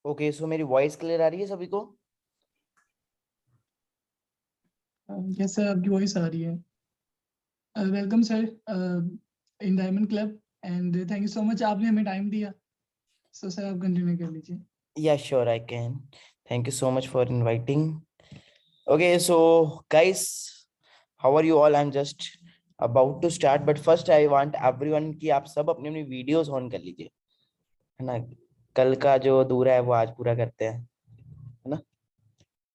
Okay, सो मेरी voice clear आ रही है सभी को? यस सर, आपकी वॉइस आ रही है। Welcome sir in diamond club and thank you so much, आपने हमें टाइम दिया। सो सर आप कंटिन्यू कर लीजिए। Yeah, sure, I can. Thank you so much for inviting. Okay, so guys, how are you all? I'm just about to start, but first I want everyone कि आप सब अपनी अपनी videos on कर लीजिए, है ना। कल का जो अधूरा है वो आज पूरा करते हैं, है ना।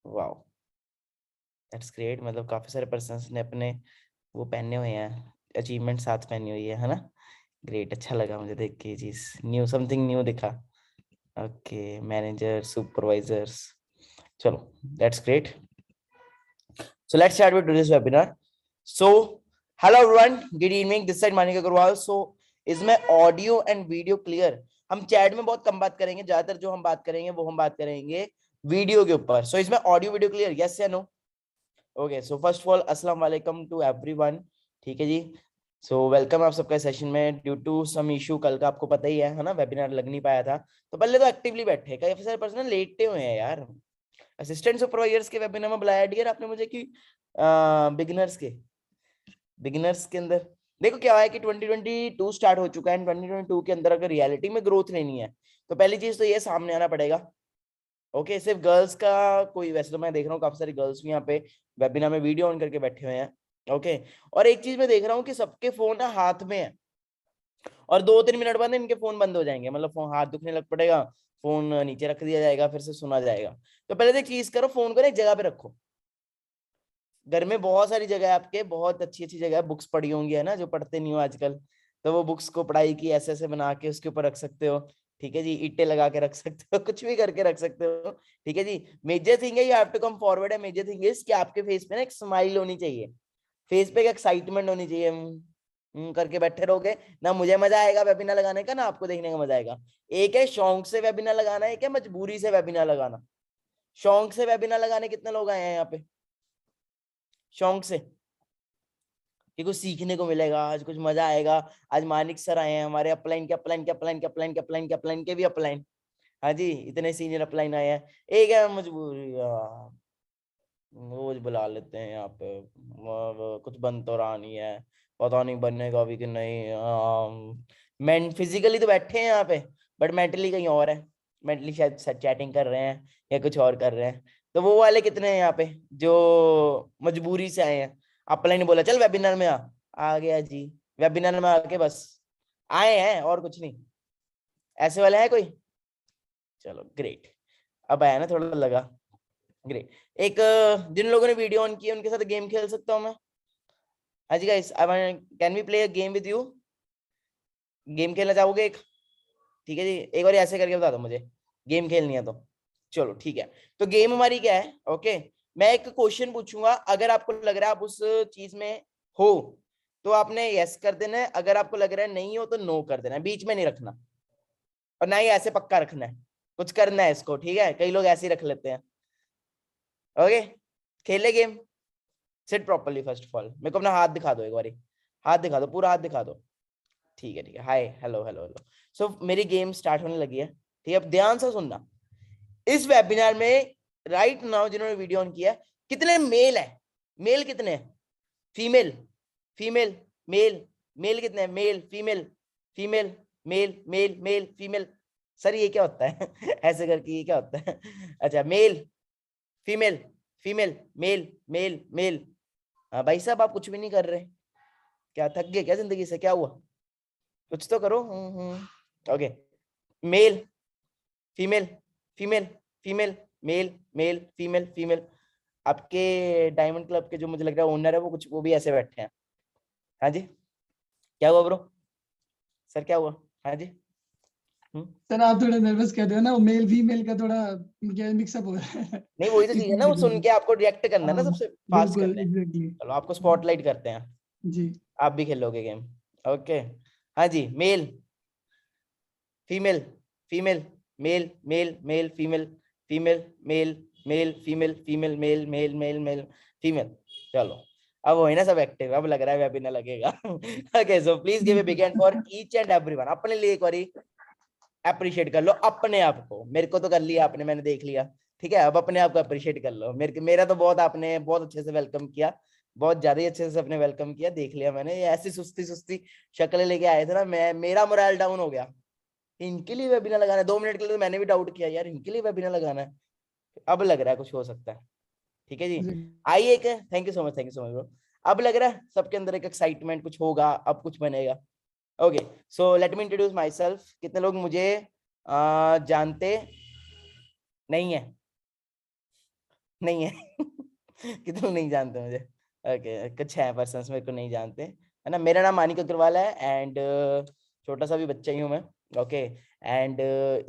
Wow, that's great. मतलब काफी सारे पर्सन्स ने अपने वो पहने हुए हैं, अचीवमेंट साथ पहनी हुई है ना। ग्रेट, अच्छा लगा मुझे देख के ये चीज, न्यू समथिंग न्यू दिखा। ओके, मैनेजर, सुपरवाइजर्स, चलो that's great. So let's start with today's webinar. So hello everyone, good evening, this side Manik Agarwal. So इसमें ऑडियो एंड वीडियो क्लियर? हम चैट में बहुत कम बात करेंगे, ज्यादातर जो हम बात करेंगे वो हम बात करेंगे वीडियो के ऊपर। सो इसमें ऑडियो वीडियो क्लियर, यस या no? Okay, so first of all अस्सलाम वालेकुम टू एवरीवन। ठीक है जी, सो वेलकम आप सबका सेशन में। ड्यू टू सम इशू कल का आपको पता ही है ना, वेबिनार लग नहीं पाया था, तो पहले तो एक्टिवली बैठे, कई सारे पर्सन लेटे हुए हैं यार। असिस्टेंट सुपरवाइजर्स के वेबिनार में बुलाया डियर आपने मुझे कि बिगिनर्स के अंदर? देखो क्या है कि 2022 स्टार्ट हो चुका है, 2022 के अंदर अगर रियलिटी में ग्रोथ लेनी है तो पहली चीज तो ये सामने आना पड़ेगा। ओके, सिर्फ गर्ल्स का कोई, वैसे तो मैं देख रहा हूँ काफी सारी गर्ल्स भी यहाँ पे वेबिनार में वीडियो ऑन करके बैठे हुए हैं। ओके, और एक चीज मैं देख रहा हूँ कि सबके फोन ना हाथ में है, और 2-3 मिनट बाद इनके फोन बंद हो जाएंगे, मतलब फोन हाथ दुखने लग पड़ेगा, फोन नीचे रख दिया जाएगा, फिर से सुना जाएगा। तो पहले तो एक चीज करो, फोन को एक जगह पे रखो। घर में बहुत सारी जगह है आपके, बहुत अच्छी अच्छी जगह है, बुक्स पढ़ी होंगी है ना, जो पढ़ते नहीं हो आजकल, तो वो बुक्स को पढ़ाई की ऐसे ऐसे बना के उसके ऊपर रख सकते हो। ठीक है जी, ईंटें लगा के रख सकते हो, कुछ भी करके रख सकते हो। ठीक है जी, मेजर थिंग है you have to come forward है। मेजर थिंग इज कि आपके फेस पे ना एक स्माइल होनी चाहिए, फेस पे एक एक्साइटमेंट होनी चाहिए। करके बैठे रहोगे ना, मुझे मजा आएगा वेबिनार लगाने का, ना आपको देखने का मजा आएगा। एक है शौक से वेबिनार लगाना, एक है मजबूरी से वेबिनार लगाना। शौक से वेबिनार लगाने कितने लोग आए हैं यहाँ पे? शौक से कि कुछ सीखने को मिलेगा, आज कुछ मजा आएगा, आज मानिक सर आए हैं हमारे, अपलाइन के अपलाइन के अपलाइन के अपलाइन के अपलाइन के अपलाइन के भी अपलाइन। हाँ जी, इतने सीनियर अपलाइन आए हैं। एक है मजबूरी, रोज बुला लेते हैं यहाँ पे, कुछ बन तो रहा नहीं है, पता नहीं बनने का भी कि नहीं। मैं फिजिकली तो बैठे हैं यहाँ पे, बट मेंटली कहीं और है, मेंटली शायद चैटिंग कर रहे हैं या कुछ और कर रहे हैं। तो वो वाले कितने हैं यहाँ पे जो मजबूरी से आए हैं? अपलाइन ने बोला चल वेबिनार में आ गया जी, वेबिनार में आके बस आए हैं और कुछ नहीं। ऐसे वाले हैं कोई? चलो ग्रेट, अब आया ना थोड़ा लगा। ग्रेट। एक जिन लोगों ने वीडियो ऑन की है उनके साथ गेम खेल सकता हूँ मैं? हाँ जी guys, I want, can we play a game with you? Game खेलना चाहोगे एक? ठीक है जी, एक बार ऐसे करके बता दो मुझे, गेम खेलनी है तो। चलो ठीक है, तो गेम हमारी क्या है? ओके, मैं एक क्वेश्चन पूछूंगा, अगर आपको लग रहा है आप उस चीज में हो तो आपने यस कर देना है, अगर आपको लग रहा है नहीं हो तो नो कर देना है, बीच में नहीं रखना, और ना ही ऐसे पक्का रखना है, कुछ करना है इसको। ठीक है, कई लोग ऐसे ही रख लेते हैं। ओके, खेले game? Sit properly, first of all मेरे को अपना हाथ दिखा दो, एक बारी हाथ दिखा दो, पूरा हाथ दिखा दो। ठीक है ठीक है, हाय हेलो हेलो हेलो। सो मेरी गेम स्टार्ट होने लगी है। ठीक है, अब ध्यान से सुनना। इस वेबिनार में राइट नाउ जिन्होंने वीडियो ऑन किया है, कितने मेल है? मेल कितने हैं? फीमेल? फीमेल? मेल? मेल कितने हैं? Male female? Female male? Male male female? Sir ये क्या होता है? ऐसे करके ये क्या होता है? अच्छा, male female female male male male. हाँ भाई साहब, आप कुछ भी नहीं कर रहे, क्या थक गए क्या जिंदगी से? क्या हुआ, कुछ तो करो। Okay, mail female female female male male female female. आपके डायमंड क्लब के जो मुझे लग रहा है ओनर है, वो कुछ वो भी ऐसे बैठे हैं। हाँ जी, क्या हुआ ब्रो? सर क्या हुआ? हाँ जी। सर आप थोड़ा नर्वस कर रहे हो ना, वो मेल फीमेल का थोड़ा क्या मिक्सअप हो रहा है। नहीं वही तो चीज है इसी ना, वो वजह सुन से। के आपको रिएक्ट करना है ना, हाँ सबसे फास्ट बिल्कुल करना है। एग्जैक्टली। चलो आपको स्पॉटलाइट करते हैं, जी आप भी खेलोगे गेम। ओके, हाँ जी, male female female male male male female female male male female female male male male male female. चलो अब वही ना सब एक्टिव, अब लग रहा है वेबिनार लगेगा। Okay, so please give a big hand for each and everyone. अपने लिए एक बारी अप्रिशिएट कर लो अपने आप को। मेरे को तो कर लिया आपने, मैंने देख लिया, ठीक है। अब अपने आप को अप्रिशिएट कर लो। मेरा तो बहुत आपने बहुत अच्छे से वेलकम किया, बहुत ज्यादा ही अच्छे से अपने वेलकम किया, देख लिया मैंने। ये ऐसी सुस्ती सुस्ती शक्ल लेके आए थे ना, मेरा मोरल डाउन हो गया। इनके लिए वेबिनार लगाना है 2 मिनट के लिए, तो मैंने भी डाउट किया यार इनके लिए वेबिनार लगाना है। अब लग रहा है कुछ हो सकता है। ठीक है जी, आइए एक, thank you so much, thank you so much bro. अब लग रहा है सबके अंदर एक एक्साइटमेंट, कुछ होगा, अब कुछ बनेगा। Okay, so let me introduce my self. कितने लोग मुझे जानते नहीं है? नहीं है कितने लोग नहीं जानते मुझे? ओके, कुछ है पर्सन्स मेरे को नहीं जानते, है ना। मेरा नाम मानिक अग्रवाल है एंड छोटा सा भी बच्चा ही हूँ मैं। ओके, एंड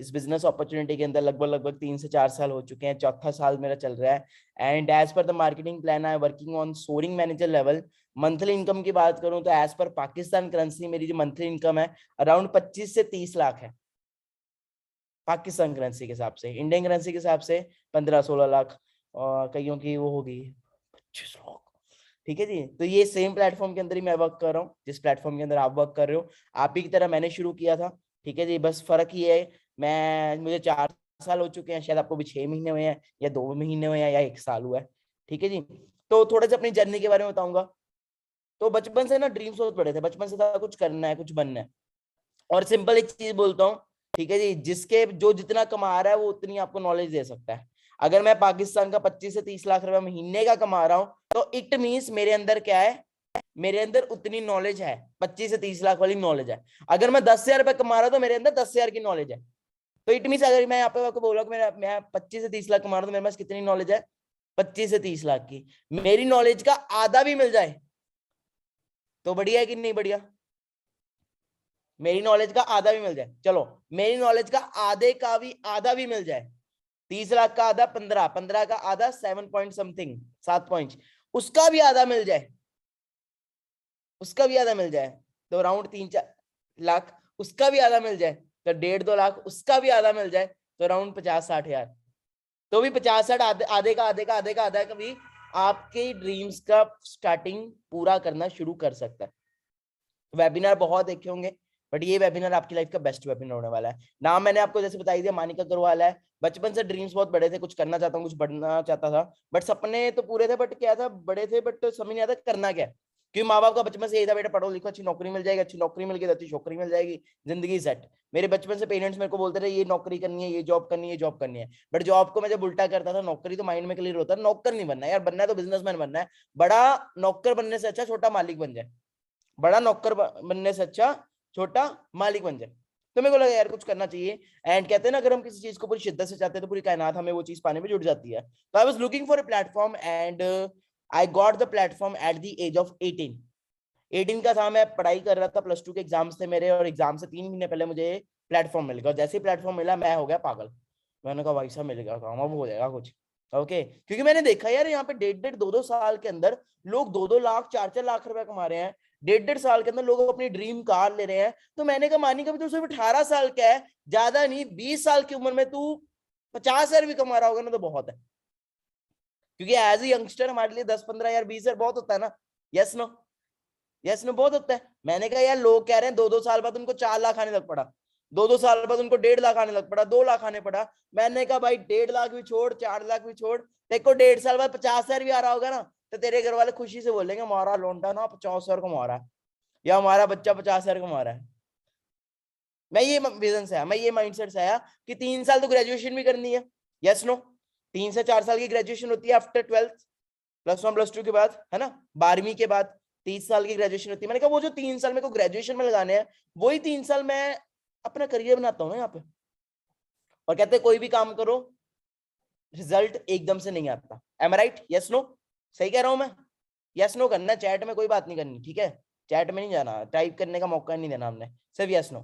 इस बिजनेस अपॉर्चुनिटी के अंदर लगभग लगभग 3 से 4 साल हो चुके हैं, चौथा साल मेरा चल रहा है। And as per the marketing plan I working on soaring manager level. Monthly income की बात करूं तो एज पर पाकिस्तान करेंसी मेरी जो मंथली इनकम है अराउंड 25 से 30 लाख है। पाकिस्तान करेंसी के हिसाब से, इंडियन करेंसी के हिसाब से 15-16 लाख, और कईयों की वो होगी 25 लाख। ठीक है जी, तो ये सेम प्लेटफॉर्म के अंदर ही मैं वर्क कर रहा हूँ जिस प्लेटफॉर्म के अंदर आप वर्क कर रहे हो। आप ही की तरह मैंने शुरू किया था, ठीक है जी। बस फर्क ये है, मुझे 4 साल हो चुके हैं, शायद आपको भी 6 महीने हुए हैं, या 2 महीने हुए हैं, या 1 साल हुआ है। ठीक है जी, तो थोड़ा सा अपनी जर्नी के बारे में बताऊंगा। तो बचपन से ना ड्रीम्स बहुत बड़े थे, बचपन से था कुछ करना है, कुछ बनना है। और सिंपल एक चीज बोलता हूँ, ठीक है जी, जिसके जो जितना कमा रहा है वो उतनी आपको नॉलेज दे सकता है। अगर मैं पाकिस्तान का 25 से 30 लाख रुपए महीने का कमा रहा हूँ, तो इट मीन्स मेरे अंदर क्या है, मेरे अंदर उतनी नॉलेज है, 25 से 30 लाख वाली नॉलेज है। अगर मैं 10,000 रुपए कमा रहा हूँ तो मेरे अंदर 10,000 की नॉलेज है। तो इट मीन्स अगर मैं यहाँ पे आपको बोल रहा हूँ कि मैं 25 से 30 लाख कमा रहा हूँ तो मेरे पास कितनी नॉलेज है, 25 से 30 लाख की। मेरी नॉलेज का आधा भी मिल जाए तो बढ़िया है कि नहीं बढ़िया? मेरी नॉलेज का आधा भी मिल जाए, चलो मेरी नॉलेज का आधे का भी आधा भी मिल जाए, 30 लाख का आधा 15, 15 का आधा 7 पॉइंट समथिंग, 7 पॉइंट, उसका भी आधा मिल जाए, उसका भी आधा मिल जाए तो अराउंड 3-4 लाख, उसका भी आधा मिल जाए तो 1.5-2 लाख, उसका भी आधा मिल जाए तो अराउंड 50-60 हजार। तो भी 50-60 आधे का आधे का आधे का आधा कभी आपके ड्रीम्स का स्टार्टिंग पूरा करना शुरू कर सकता है। वेबिनार बहुत देखे होंगे, बट ये वेबिनार आपकी लाइफ का बेस्ट वेबिनार होने वाला है। नाम मैंने आपको जैसे बताई दिया, मानिक अग्रवाल है। बचपन से ड्रीम्स बहुत बड़े थे, कुछ करना चाहता हूँ, कुछ बनना चाहता था, बट सपने तो पूरे थे, बट क्या था, बड़े थे बट समझ नहीं आता करना क्या है। क्योंकि माँ बाप का बचपन से यही था, बेटा पढ़ो लिखो, अच्छी नौकरी मिल जाएगी, अच्छी नौकरी मिल गई तो अच्छी छोकरी मिल जाएगी, जिंदगी सेट। मेरे बचपन से पेरेंट्स मेरे को बोलते रहे ये नौकरी करनी है, ये जॉब करनी है, ये जॉब करनी है। बट जॉब को मैं जब उल्टा करता था, नौकरी तो माइंड में क्लियर होता है, नौकर नहीं बनना है यार, बनना है तो बिजनेसमैन बनना है। बड़ा नौकर बनने से अच्छा छोटा मालिक बन जाए, बड़ा नौकर बनने से अच्छा छोटा मालिक बन जाए। तो मेरे को लगा यार कुछ करना चाहिए। एंड कहते हैं ना, अगर हम किसी चीज को पूरी शिद्दत से चाहते हैं तो पूरी कायनात हमें वो चीज पाने में जुट जाती है। तो I was looking for a platform and I got the platform at the age of 18। 18 का था, मैं पढ़ाई कर रहा था, +2 के एग्जाम्स थे मेरे, और एग्जाम से 3 महीने पहले मुझे प्लेटफॉर्म मिल गया। जैसे ही प्लेटफॉर्म मिला मैं हो गया पागल। मैंने कहा भाई साहब मिल गया काम, अब हो जाएगा कुछ। ओके, क्योंकि मैंने देखा यार यहाँ पे 1.5-2 साल के अंदर लोग 2-2 लाख 4-4 लाख रुपए कमा रहे हैं। 1.5 साल के अंदर लोग अपनी ड्रीम कार ले रहे हैं। तो मैंने कहा मानी कभी तू सिर्फ 18 साल का है, ज्यादा नहीं, 20 साल की उम्र में तू 50,000 भी कमा रहा होगा ना तो बहुत है। क्योंकि एज ए यंगस्टर हमारे लिए 10-15 हजार 20 हजार बहुत होता है ना। यस नो, यस नो, बहुत होता है। मैंने कहा यार लोग कह रहे हैं 2-2 साल बाद उनको 4 लाख आने लग पड़ा, 2-2 साल बाद उनको 1.5 लाख आने लग पड़ा, 2 लाख आने पड़ा। मैंने कहा भाई 1.5 लाख भी छोड़, 4 लाख भी छोड़, देखो 1.5 साल बाद 50,000 भी आ रहा होगा ना, तो तेरे घर वाले खुशी से बोलेंगे हमारा लौंडा ना 50,000 कमा रहा है, या हमारा बच्चा 50,000 कमा रहा है। मैं ये विजन से आया, मैं ये माइंडसेट से आया कि 3 साल तो ग्रेजुएशन भी करनी है। यस नो, 3 से 4 साल की ग्रेजुएशन होती है आफ्टर 12th, +1 +2 के बाद, है ना, 12वीं के बाद 30 साल की ग्रेजुएशन होती है। मैंने कहा वो जो 3 साल मेरे को ग्रेजुएशन में लगाने हैं, वही 3 साल मैं अपना करियर बनाता हूँ ना यहाँ पे। और कहते हैं कोई भी काम करो रिजल्ट एकदम से नहीं आता। एम आई राइट? यस नो, सही कह रहा हूं मैं? यस नो करना, चैट में कोई बात नहीं करनी, ठीक है? चैट में नहीं जाना, टाइप करने का मौका नहीं देना हमने, सिर्फ यस नो।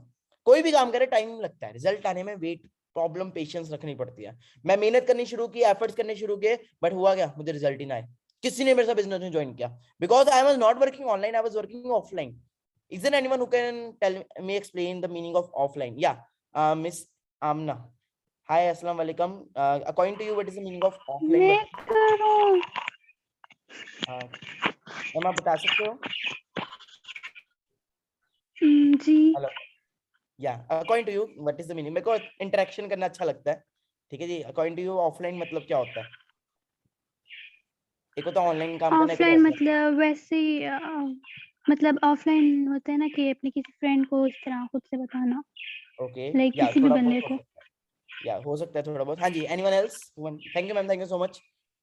कोई भी काम करे टाइम लगता है, रिजल्ट आने में वेट, प्रॉब्लम, पेशेंस रखनी पड़ती है। मैं मेहनत करनी शुरू की, एफर्ट्स करने शुरू किए, बट हुआ क्या, मुझे रिजल्ट ही ना आए। किसी ने मेरे साथ बिजनेस में ज्वाइन किया, because I was not working online, I was working offline. Is there anyone who can tell me, explain the meaning of offline? Yeah, Miss Amna. Hi, Assalamu alaikum. According to you, what is the meaning of offline मैं versus? करूं? Ma'am आप बता सकते हो? जी hello, या according to you what is the meaning? मेरे को इंटरेक्शन करना अच्छा लगता है, ठीक है जी। अकॉर्डिंग टू यू ऑफलाइन मतलब क्या होता है? एक होता है ऑनलाइन काम करना, एक होता है ऑफलाइन ऑफलाइन। मतलब वैसे ही मतलब ऑफलाइन होता है ना कि अपने किसी फ्रेंड को इस तरह खुद से बताना, ओके, लाइक या किसी भी थोड़ा बंदे बहुत हो को। सकता है, या हो सकता है थोड़ा बहुत। हाँ जी, anyone else? Thank you ma'am, thank you so much.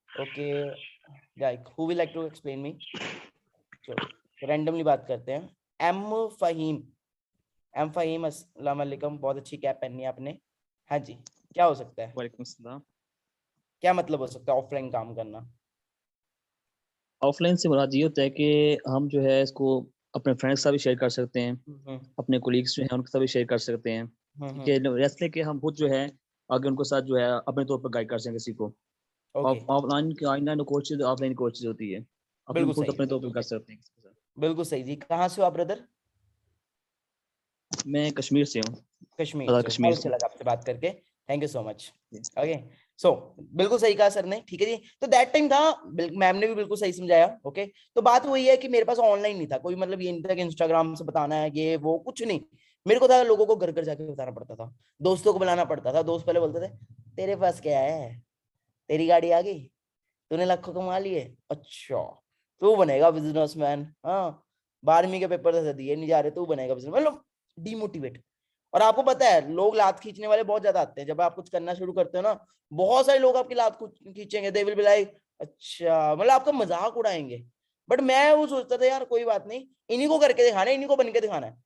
Okay, like who will like to explain me? चलो रैंडमली बात करते हैं। एम फहीम, एम फहीम अस्सलाम वालेकुम, बहुत अच्छी कैप पहनी है आपने। हाँ जी, क्या हो सकता है? वालेकुम सलाम। क्या मतलब हो सकता है ऑफलाइन काम करना? ऑफलाइन से मुराद ये होता है कि हम जो है इसको अपने फ्रेंड्स के साथ भी शेयर कर सकते हैं, हम्म अपने कोलीग्स जो हैं उनके साथ भी शेयर कर सकते हैं, ठीक है। जैसे कि हम खुद जो है आगे उनको साथ जो है अपने तौर पर गाइड कर सकें किसी को। ओके, ऑफलाइन की ऑनलाइन कोचेज ऑफलाइन कोचेज होती है, अपने बिल्कुल खुद सही, अपने तौर पर कर सकते हैं किसी के साथ। बिल्कुल सही जी। कहाँ से हो आप ब्रदर? मैं कश्मीर से हूँ, कश्मीर आज़ाद से हो। कश्मीर बहुत से। अच्छा लगा आपसे बात करके, थैंक यू सो मच। जी। ओके, सो बिल्कुल सही कहा सर ने, ठीक है जी। तो दैट टाइम था, मैम ने भी बिल्कुल सही समझाया। ओके, तो बात वही है कि मेरे पास ऑनलाइन नहीं था कोई, मतलब ये नहीं था कि इंस्टाग्राम से बताना है ये वो, कुछ नहीं। मेरे को था लोगों को घर घर जाके बताना पड़ता था, दोस्तों को बुलाना पड़ता था। दोस्त पहले बोलते थे तेरे पास क्या है, तेरी गाड़ी आ गई, तूने लाखों कमा लिए, अच्छा तू बनेगा बिजनेसमैन, हाँ 12वीं के पेपर से दिए नहीं जा रहे, तू बनेगा बिजनेस, मतलब डिमोटिवेट। और आपको पता है लोग लात खींचने वाले बहुत ज्यादा आते हैं, जब आप कुछ करना शुरू करते हो ना, बहुत सारे लोग आपकी लात खींचेंगे, दे विल बी लाइक अच्छा, मतलब आपका मजाक उड़ाएंगे। बट मैं वो सोचता था यार कोई बात नहीं, इन्हीं को करके दिखाना है, इन्हीं को बन के दिखाना है।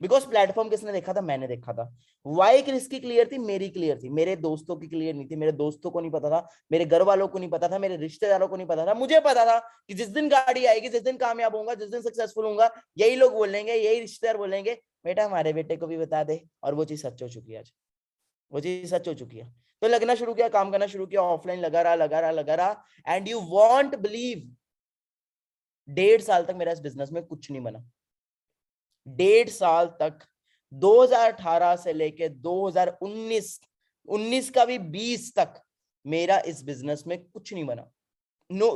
बिकॉज प्लेटफॉर्म किसने देखा था? मैंने देखा था। वाई किसकी क्लियर थी? मेरी क्लियर थी, मेरे दोस्तों की क्लियर नहीं थी। मेरे दोस्तों को नहीं पता था, मेरे घर वालों को नहीं पता था, मेरे रिश्तेदारों को नहीं पता था। मुझे पता था कि जिस दिन गाड़ी आएगी, जिस दिन कामयाब होऊंगा, जिस दिन सक्सेसफुल होऊंगा, यही लोग बोलेंगे, यही रिश्तेदार बोलेंगे बेटा हमारे बेटे को भी बता दे। और वो चीज सच हो चुकी है आज, वो चीज सच हो चुकी है। तो लगना शुरू किया, काम करना शुरू किया, ऑफलाइन लगा रहा लगा रहा लगा रहा, एंड यू वॉन्ट बिलीव 1.5 साल तक मेरा इस बिजनेस में कुछ नहीं बना। 1.5 साल तक, 2018 से लेके 2019, 19 का भी 20 तक मेरा इस बिजनेस में कुछ नहीं बना। No,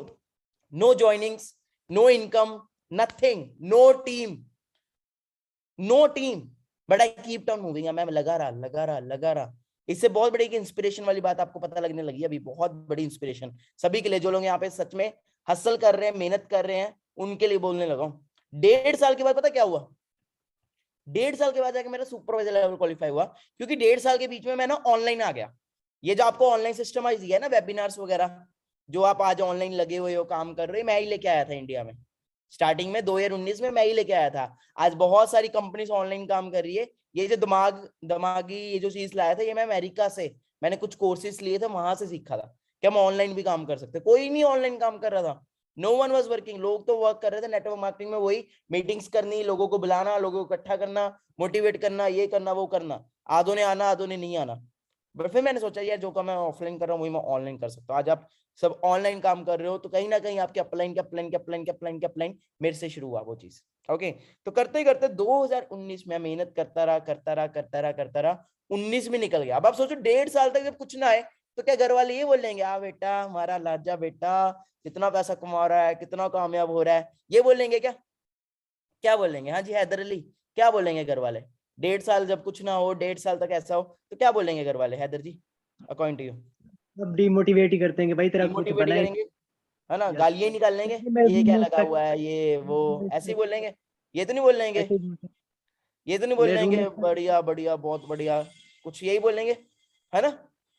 no joinings, no income, nothing, no team, no team, but I keep on moving. मैं लगा रहा लगा रहा लगा रहा। इससे बहुत बड़ी इंस्पिरेशन वाली बात आपको पता लगने लगी अभी, बहुत बड़ी इंस्पिरेशन सभी के लिए जो लोग यहाँ पे सच में हसल कर रहे हैं, मेहनत कर रहे हैं, उनके लिए बोलने लगा हूं। 1.5 साल के बाद पता क्या हुआ? 1.5 साल के बाद जाके मेरा सुपरवाइजर लेवल क्वालिफाई हुआ, क्योंकि 1.5 साल के बीच में मैं ना ऑनलाइन आ गया। ये जो आपको ऑनलाइन सिस्टम आज दिया है ना, वेबिनार्स वगैरह, जो आप आज ऑनलाइन लगे हुए हो, काम कर रहे हो, मैं ही लेके आया था इंडिया में। स्टार्टिंग में 2019 में मैं ही लेके आया था। आज बहुत सारी कंपनीज ऑनलाइन काम कर रही है। ये जो दिमागी ये जो चीज लाया था, ये मैं अमेरिका से, मैंने कुछ कोर्सेज लिए थे, वहां से सीखा था कि हम ऑनलाइन भी काम कर सकते। कोई नहीं ऑनलाइन काम कर रहा था, नो वन वाज वर्किंग। लोग तो वर्क कर रहे थे नेटवर्क मार्केटिंग में, वही मीटिंग्स करनी, लोगों को बुलाना, लोगों को इकट्ठा करना, मोटिवेट करना, ये करना वो करना। आधों ने आना, आधों ने नहीं आना। बट फिर मैंने सोचा यार जो काम मैं ऑफलाइन कर रहा हूँ वही मैं ऑनलाइन कर सकता हूँ। आज आप सब ऑनलाइन काम कर रहे हो, तो कहीं ना कहीं आपके अपलाइन के अपलाइन के अपलाइन के अपलाइन के अपलाइन मेरे से शुरू हुआ वो चीज। ओके, तो करते ही करते 2019 में मेहनत करता रहा करता रहा करता रहा करता रहा, 19 में निकल गया। अब आप सोचो 1.5 साल तक जब कुछ ना आए, तो क्या घर वाले ये बोलेंगे आ बेटा हमारा लाजा बेटा कितना पैसा कमा रहा है, कितना कामयाब हो रहा है, ये बोलेंगे क्या? क्या बोलेंगे? हाँ जी हैदर अली, क्या बोलेंगे घर वाले? 1.5 साल जब कुछ ना हो, 1.5 साल तक ऐसा हो, तो क्या बोलेंगे घर वाले हैदर जी, अकॉर्डिंग टू यू? अब डिमोटिवेट ही करते हैं कि भाई तेरा कुछ डिमोटिवेट बना ही करेंगे, है ना, नहीं। गालियां निकाल लेंगे, मैं ये क्या लगा हुआ है, ये वो, ऐसे ही बोलेंगे। ये तो नहीं बोलेंगे, ऐसे ये तो नहीं मैं रूम बोलेंगे में बढ़िया बढ़िया बहुत बढ़िया, कुछ यही बोलेंगे, है ना?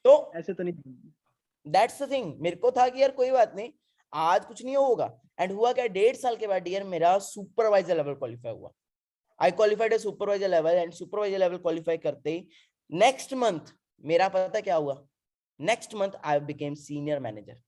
तो ऐसे तो नहीं। That's the thing. मेरे को था कि यार कोई बात नहीं, आज कुछ नहीं होगा। एंड हुआ क्या, 1.5 साल के बाद यार मेरा सुपरवाइजर लेवल क्वालिफाई हुआ। आई qualified A supervisor level, and supervisor level qualify करते ही नेक्स्ट मंथ मेरा पता क्या हुआ? Next month I became senior manager.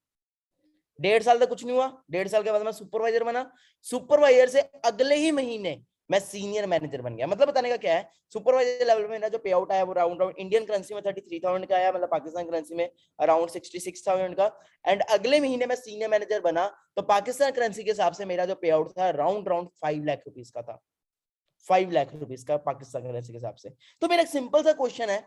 1.5 साल तक कुछ नहीं हुआ, 1.5 साल के बाद मैं सुपरवाइजर बना। सुपरवाइजर से अगले ही महीने मैं सीनियर मैनेजर बन गया। मतलब बताने का क्या है, सुपरवाइजर लेवल में ना जो पे आउट आया वो राउंड राउंड इंडियन करेंसी में 33,000 का आया, मतलब पाकिस्तान करेंसी में अराउंड 66,000 का। एंड अगले महीने मैं सीनियर मैनेजर बना, तो पाकिस्तान करेंसी के हिसाब से मेरा जो पे आउट था राउंड राउंड 5 लाख रुपीज का था। 5 लाख रुपीज का पाकिस्तान करेंसी के हिसाब से। तो मेरा सिंपल सा क्वेश्चन है,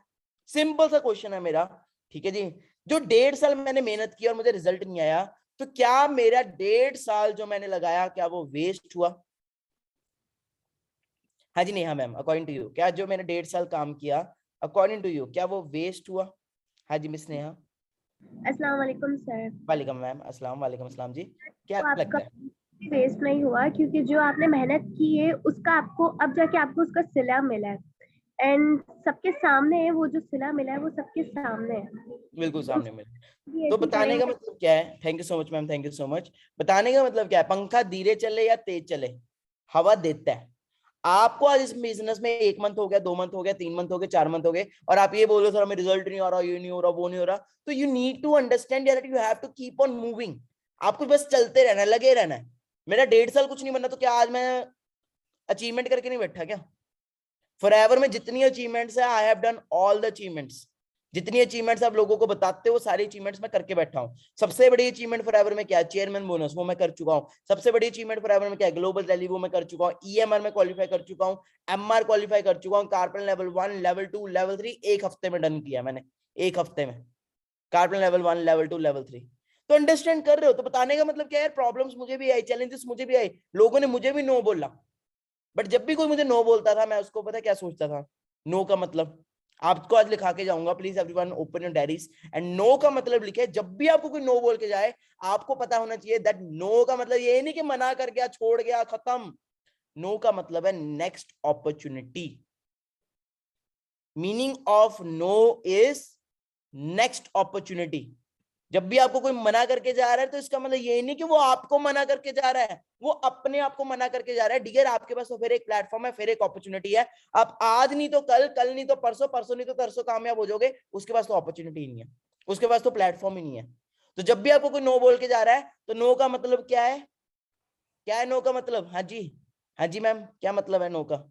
सिंपल सा क्वेश्चन है मेरा, ठीक है जी, जो 1.5 साल मैंने मेहनत की और मुझे रिजल्ट नहीं आया, तो क्या मेरा 1.5 साल जो मैंने लगाया क्या वो वेस्ट हुआ? हाँ जी Neha ma'am, according to you क्या जो मैंने 1.5 साल काम किया, अकॉर्डिंग टू यू क्या वो वेस्ट हुआ? हाँ जी मिस नेहा। अस्सलाम वालेकुम सर। वालेकुम मैम, अस्सलाम वालेकुम अस्सलाम जी। क्या तो आपका लगता है? वेस्ट नहीं हुआ, क्योंकि जो आपने मेहनत की है उसका आपको अब जाके आपको उसका सिला मिला है, एंड सबके सामने है, वो जो सिला मिला है वो सबके सामने है। बिल्कुल सामने में। भी तो ऐसी बताने का करेंगे। मतलब क्या है? Thank you so much ma'am, thank you so much. बताने का मतलब क्या है? पंखा धीरे चले या तेज चले, हवा देता है। आपको आज इस बिजनेस में 1 मंथ हो गया, 2 मंथ हो गया, 3 मंथ हो गए, 4 मंथ हो गए, और आप ये बोल रहे हो सर हमें रिजल्ट नहीं आ रहा, ये नहीं हो रहा, वो नहीं हो रहा। तो you need to understand that you have to keep on moving. आपको बस चलते रहना है, लगे रहना है। मेरा 1.5 साल कुछ नहीं बनना, तो क्या आज मैं अचीवमेंट करके नहीं बैठा क्या? फॉरएवर में जितनी अचीवमेंट्स है, I have done all the achievements. जितनी अचीवमेंट्स आप लोगों को बताते हो, सारी अचीवमेंट्स मैं करके बैठा हूँ। सबसे बड़ी अचीवमेंट फॉरएवर में क्या है? चेयरमैन बोनस, वो मैं कर चुका हूँ। सबसे बड़ी अचीवमेंट फॉरएवर में क्या है? ग्लोबल रैली, वो मैं कर चुका हूँ। ईएमआर में क्वालिफाई कर चुका हूँ, एमआर क्वालिफाई कर चुका हूँ, कार्बन लेवल 1, लेवल 2, लेवल 3 1 हफ्ते में डन किया मैंने। 1 हफ्ते में कार्बन लेवल 1, लेवल 2, लेवल 3। तो अंडरस्टैंड कर रहे हो? तो बताने का मतलब क्या है यार, प्रॉब्लम्स मुझे भी आई, चैलेंजेस मुझे भी आई, लोगों ने मुझे भी नो बोला। बट जब भी कोई मुझे नो बोलता था, मैं उसको पता क्या सोचता था? नो का मतलब आपको आज लिखा के जाऊंगा, please everyone open your diaries and no का मतलब लिखे। जब भी आपको कोई नो बोल के जाए, आपको पता होना चाहिए दैट नो का मतलब ये नहीं कि मना कर गया, छोड़ गया, खत्म। नो का मतलब है next opportunity. Meaning of no is next opportunity. जब भी आपको कोई मना करके जा रहा है, तो इसका मतलब ये नहीं कि वो आपको मना करके जा रहा है, वो अपने आप को मना करके जा रहा है। डियर आपके पास तो फिर एक प्लेटफॉर्म है, फिर एक अपॉर्चुनिटी है। आप आज नहीं तो कल, कल नहीं तो परसों, परसों नहीं तो तरसों कामयाब हो जाओगे। उसके पास तो अपॉर्चुनिटी नहीं है, उसके पास तो प्लेटफॉर्म ही नहीं है। तो जब भी आपको कोई नो बोल के जा रहा है, तो नो का मतलब क्या है? क्या है नो का मतलब? हाँ जी, हाँ जी मैम, क्या मतलब है नो का?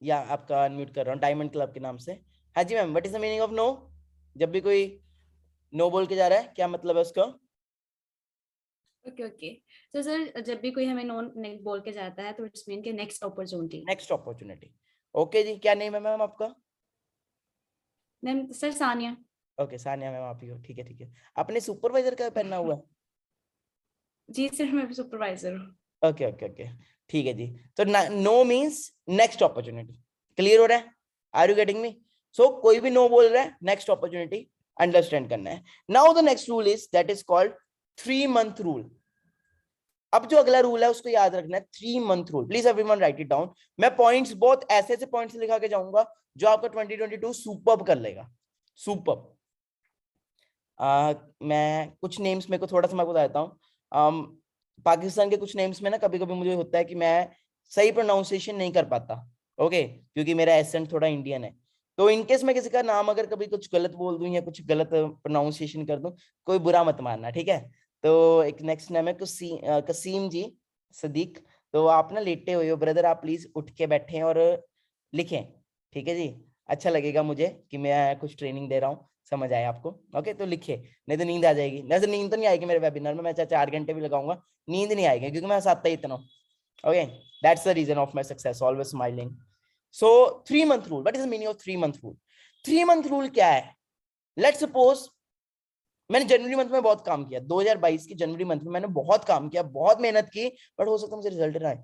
या आपका अनम्यूट कर रहा हूँ डायमंड क्लब के नाम से। हाँ जी ma'am, what is the meaning of no? जब भी कोई नो बोल के जा रहा है, क्या मतलब है उसका? Okay okay. तो सर जब भी कोई हमें नो बोल के जाता है तो इट्स मीन के next opportunity. Next opportunity. Okay जी, क्या नेम है मैम आपका? Ma'am sir Sania. Okay Sania ma'am, आप ही हो, ठीक है ठीक है। आपने सुपरवाइजर का पहना हुआ है? जी सर मैं सुपरवाइजर हूँ। ओके ओके ओके, ठीक है जी। तो no means next opportunity. Clear हो रहा है? Are you getting me? So कोई भी नो बोल रहा है, नेक्स्ट अपॉर्चुनिटी अंडरस्टैंड करना है। Now the next rule is that is called 3 month rule. अब जो अगला रूल है उसको याद रखना है, 3 month rule. Please everyone right it down. मैं पॉइंट्स बहुत ऐसे ऐसे पॉइंट्स लिखा के जाऊंगा जो आपका 2022 सुपर्ब कर लेगा, सुपर्ब। मैं कुछ नेम्स मेरे को थोड़ा सा मैं बता देता हूँ। पाकिस्तान के कुछ नेम्स में ना कभी कभी मुझे होता है कि मैं सही प्रोनाउंसिएशन नहीं कर पाता, ओके, क्योंकि मेरा एसेंट थोड़ा इंडियन है। तो इनकेस मैं किसी का नाम अगर कभी कुछ गलत बोल दूं या कुछ गलत प्रोनाउंसिएशन कर दूं, कोई बुरा मत मानना, ठीक है? तो एक नेक्स्ट नेम है कसीम जी सदीक। तो आप ना लेटे हुए हो ब्रदर, आप प्लीज उठ के बैठें और लिखें, ठीक है जी? अच्छा लगेगा मुझे कि मैं कुछ ट्रेनिंग दे रहा हूँ, समझ आए आपको? ओके, तो लिखिए, नहीं तो नींद आ जाएगी। वैसे नींद तो नहीं आएगी मेरे वेबिनार में, मैं चाहे 4 घंटे भी लगाऊंगा, नींद नहीं आएगी, क्योंकि मैं हंसाता ही इतना हूँ। Okay, that's the reason of my success, always smiling. So 3 month rule, what is the meaning of 3 month rule? 3 month rule क्या है? लेट्स सपोज मैंने जनवरी मंथ में बहुत काम किया, 2022 की जनवरी मंथ में मैंने बहुत काम किया, बहुत मेहनत की, बट हो सकता है मुझे रिजल्ट ना आए।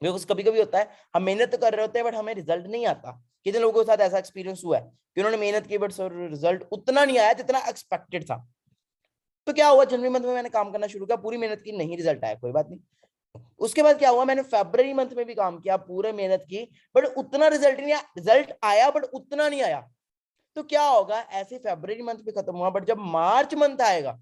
बिकॉज कभी कभी होता है हम मेहनत तो कर रहे होते हैं बट हमें रिजल्ट नहीं आता। कितने लोगों के साथ ऐसा एक्सपीरियंस हुआ है कि उन्होंने मेहनत की बट सर रिजल्ट उतना नहीं आया जितना एक्सपेक्टेड था? तो क्या हुआ, जनवरी मंथ में मैंने काम करना शुरू किया, पूरी मेहनत की, नहीं रिजल्ट आया, कोई बात नहीं। उसके बाद क्या हुआ, मैंने फरवरी मंथ में भी काम किया, पूरे मेहनत की, बट उतना रिजल्ट नहीं आया। रिजल्ट आया बट उतना नहीं आया। तो क्या होगा, ऐसे फरवरी मंथ भी खत्म हुआ, बट जब मार्च मंथ आएगा,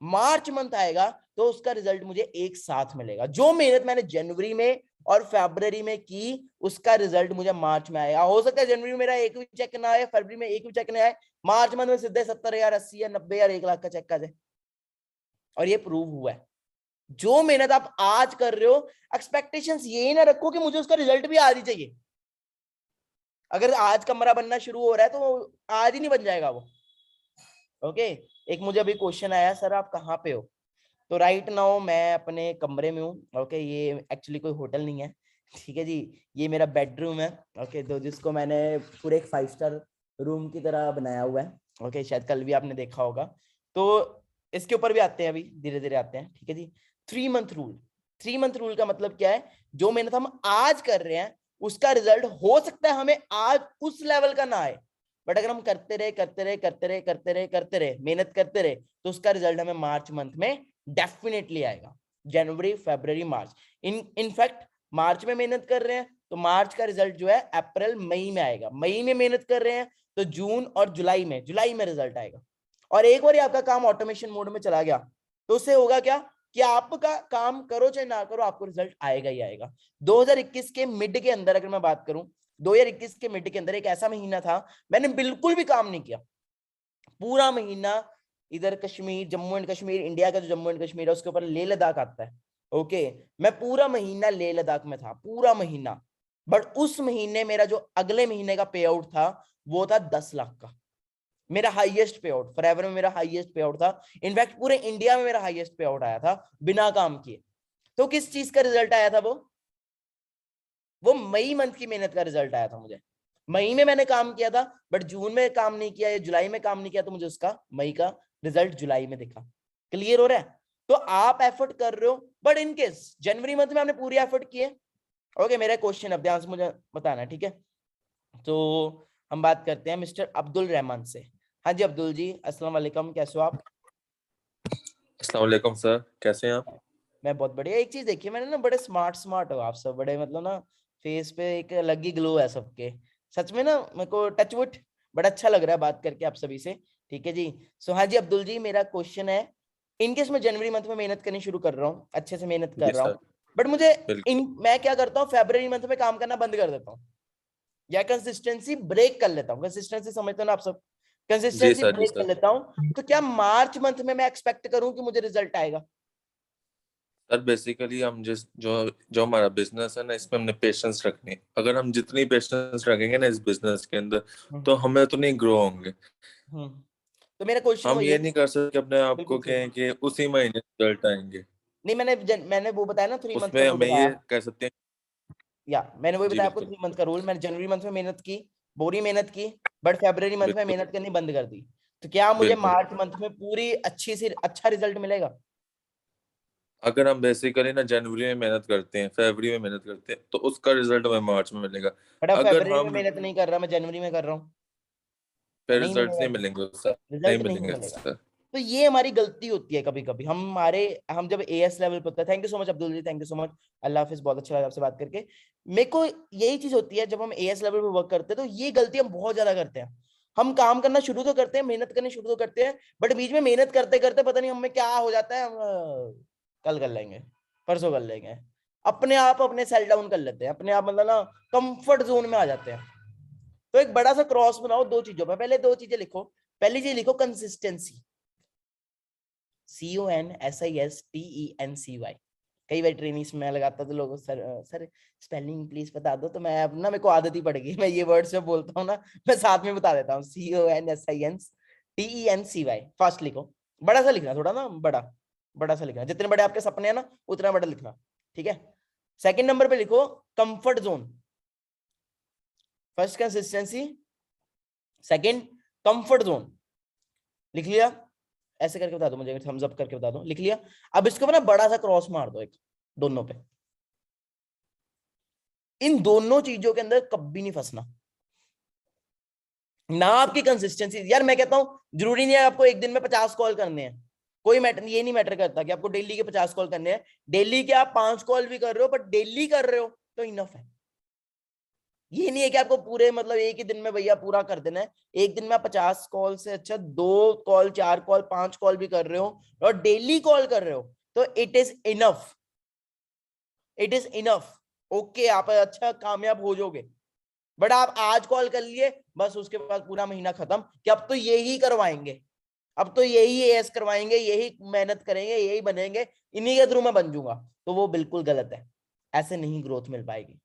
मार्च मंथ आएगा, तो उसका रिजल्ट मुझे एक साथ मिलेगा। जो मेहनत मैंने जनवरी में और फरवरी में की, उसका रिजल्ट मुझे मार्च में आएगा। हो सकता है जनवरी में मेरा एक भी चेक ना आए, फरवरी में एक भी चेक ना आए, मार्च मंथ में सीधे 70,000, 80,000, 90,000, 1 लाख का चेक आ जाए। और ये प्रूव हुआ है। जो मेहनत आप आज कर रहे हो, एक्सपेक्टेशंस ये ना रखो कि मुझे उसका रिजल्ट भी आज ही चाहिए। अगर आज कमरा बनना शुरू हो रहा है तो आज ही नहीं बन जाएगा वो। ओके, एक मुझे अभी क्वेश्चन आया, सर आप कहाँ पे हो? तो राइट नाउ मैं अपने कमरे में हूँ। ओके, ये एक्चुअली कोई होटल नहीं है, ठीक है जी, ये मेरा बेडरूम है। ओके, तो जिसको मैंने पूरे एक 5 स्टार रूम की तरह बनाया हुआ है। ओके, शायद कल भी आपने देखा होगा। तो इसके ऊपर भी आते हैं, अभी धीरे धीरे आते हैं, ठीक है जी। 3 मंथ रूल, 3 मंथ रूल का मतलब क्या है, जो मेहनत हम आज कर रहे हैं उसका रिजल्ट हो सकता है हमें आज उस लेवल का ना आए, बट अगर हम करते रहे मेहनत करते रहे तो उसका रिजल्ट हमें मार्च मंथ में डेफिनेटली आएगा। जनवरी, फरवरी, मार्च, इनफैक्ट मार्च में मेहनत कर रहे हैं तो मार्च का रिजल्ट जो है अप्रैल मई में आएगा, मई में मेहनत कर रहे हैं तो जून और जुलाई में रिजल्ट आएगा। और एक बार आपका काम ऑटोमेशन मोड में चला गया तो उससे होगा क्या कि आपका काम करो चाहे ना करो आपको रिजल्ट आएगा ही आएगा। 2021 के मिड के अंदर अगर मैं बात करूं, 2021 के मिड के अंदर एक ऐसा महीना था मैंने बिल्कुल भी काम नहीं किया, पूरा महीना इधर कश्मीर, जम्मू एंड कश्मीर, इंडिया का जो जम्मू एंड कश्मीर है उसके ऊपर लेह लद्दाख आता है, ओके, मैं पूरा महीना लेह लद्दाख में था, पूरा महीना। बट उस महीने मेरा जो अगले महीने का पे आउट था वो था 10 लाख का, मेरा हाईएस्ट पे आउट, फॉरएवर में मेरा हाईएस्ट पे आउट था, इनफैक्ट पूरे इंडिया में मेरा हाईएस्ट पे आउट आया था बिना काम किए। तो किस चीज का रिजल्ट आया था, वो मई मंथ की मेहनत का रिजल्ट आया था मुझे। मई में मैंने काम किया था बट जून में काम नहीं किया या जुलाई में काम नहीं किया तो मुझे उसका मई का रिजल्ट जुलाई में दिखा। क्लियर हो रहा है? तो आप एफर्ट कर रहे हो but in case January month में आपने पूरी एफर्ट की है, ओके, मेरा क्वेश्चन अब ध्यान से मुझे बताना है, ठीक है? तो हम बात करते हैं मिस्टर अब्दुल रहमान से। हाँ जी अब्दुल जी, अस्सलाम वालेकुम, कैसे हो आप? अस्सलाम वालेकुम सर, कैसे हैं आप? मैं बहुत बढ़िया। एक चीज देखिए, मैंने ना बड़े स्मार्ट हो आप सब, बड़े मतलब ना फेस पे एक अलग ही ग्लो है सबके, सच में ना मेरे को टचवुड बड़ा अच्छा लग रहा है बात करके आप सभी से, ठीक है जी। सो हाँ जी अब्दुल जी, मेरा क्वेश्चन है, इनकेस मैं जनवरी मंथ में मेहनत करनी शुरू कर रहा हूँ, अच्छे से मेहनत जी कर रहा सर, हूँ, बट मुझे बिल्कुल। मैं क्या करता हूँ, फरवरी मंथ में काम करना बंद कर देता हूँ या कंसिस्टेंसी ब्रेक कर लेता हूँ। कंसिस्टेंसी समझते हो ना आप सब? जी कंसिस्टेंसी सर, जी ब्रेक कर सर। लेता हूँ, तो क्या मार्च मंथ में मैं एक्सपेक्ट करूँ कि मुझे रिजल्ट आएगा? सर बेसिकली हम जिस जो जो हमारा बिजनेस है ना, इसमें हमने पेशेंस रखनी है। अगर हम जितनी पेशेंस रखेंगे ना इस बिजनेस के अंदर, तो हमें तो नहीं ग्रो होंगे। तो मेरा क्वेश्चन हम वही ये है, नहीं कर सकते अपने आप बिल्कुल को सही। कहें कि उसी महीने रिजल्ट आएंगे। नहीं, मैंने वो बताया ना 3 मंथ का उसमें रूल हमें बताया, ये कह सकते हैं। या मैंने वही जी बताया आपको बिल्कुल, 3 मंथ का रूल। मैंने जनवरी मंथ में मेहनत की, बुरी मेहनत की, बट फरवरी मंथ में बिल्कुल, मेहनत करनी बंद कर दी, तो क्या मुझे बिल्कुल। मार्च मंथ में पूरी अच्छी से अच्छा रिजल्ट मिलेगा? अगर हम बेसिकली ना जनवरी में मेहनत करते हैं, फरवरी में मेहनत करते हैं, तो उसका रिजल्ट हमें मार्च में मिलेगा। बट अब अगर फरवरी में हम मेहनत नहीं कर रहा, मैं जनवरी में कर रहा हूँ, फिर नहीं रिजल्ट नहीं मिलेगा, मिलेंगे सर, नहीं रिजल्ट नहीं मिलेंगे मिलेगा। सर। तो ये हमारी गलती होती है कभी कभी, हम जब एएस लेवल पे होता है। Thank you so much Abdul ji, thank you so much, अल्लाह हाफिज, बहुत अच्छा लगा आपसे बात करके। मेरे को यही चीज होती है, जब हम एएस लेवल पे वर्क करते हैं तो ये गलती हम बहुत ज्यादा करते हैं। हम काम करना शुरू तो करते हैं, मेहनत करनी शुरू तो करते हैं, बट बीच में मेहनत करते करते पता नहीं हमें क्या हो जाता है, हम कल कर लेंगे, परसों कर लेंगे, अपने आप अपने सेल डाउन कर लेते हैं, अपने आप मतलब ना कंफर्ट जोन में आ जाते हैं। तो एक बड़ा सा क्रॉस बनाओ दो चीजों पे, पहले दो चीजें लिखो। पहली चीज लिखो कंसिस्टेंसी, CONSISTENCY। कई बार ट्रेनिंग्स में लगाता तो लोग सर स्पेलिंग प्लीज बता दो, तो मैं अब ना मेरे को आदत ही पड़ गई, मैं ये वर्ड से बोलता हूँ ना, मैं साथ में बता देता हूँ, CONSISTENCY। फास्ट लिखो, बड़ा सा लिखना, थोड़ा ना बड़ा बड़ा सा लिखना, जितने बड़े आपके सपने हैं ना उतना बड़ा लिखना, ठीक है? सेकंड नंबर पे लिखो comfort zone. First consistency, second comfort zone. लिख लिया? ऐसे करके बता दो मुझे, थम्स अप करके बता दो, लिख लिया? अब इसके ऊपर ना बड़ा सा क्रॉस मार दो, एक दोनों पे। इन दोनों चीजों के अंदर कभी नहीं फंसना ना। आपकी कंसिस्टेंसी, यार मैं कहता हूं जरूरी नहीं है आपको एक दिन में 50 कॉल करने हैं, कोई मैटर, ये नहीं मैटर करता कि आपको डेली के 50 कॉल करने हैं। डेली के आप 5 कॉल भी कर रहे हो, बट डेली कर रहे हो तो इनफ है। ये नहीं है कि आपको पूरे मतलब एक ही दिन में भैया पूरा कर देना है। एक दिन में आप 50 कॉल से अच्छा 2 कॉल, 4 कॉल, 5 कॉल भी कर रहे हो और डेली कॉल कर रहे हो तो it is enough, it is enough. Okay, आप अच्छा कामयाब हो जाओगे। बट आप आज कॉल कर लिए, बस उसके बाद पूरा महीना खत्म कि अब तो यही करवाएंगे, अब तो यही एएस करवाएंगे, यही मेहनत करेंगे, यही बनेंगे, इन्हीं के थ्रू मैं बन जाऊंगा, तो वो बिल्कुल गलत है। ऐसे नहीं ग्रोथ मिल पाएगी,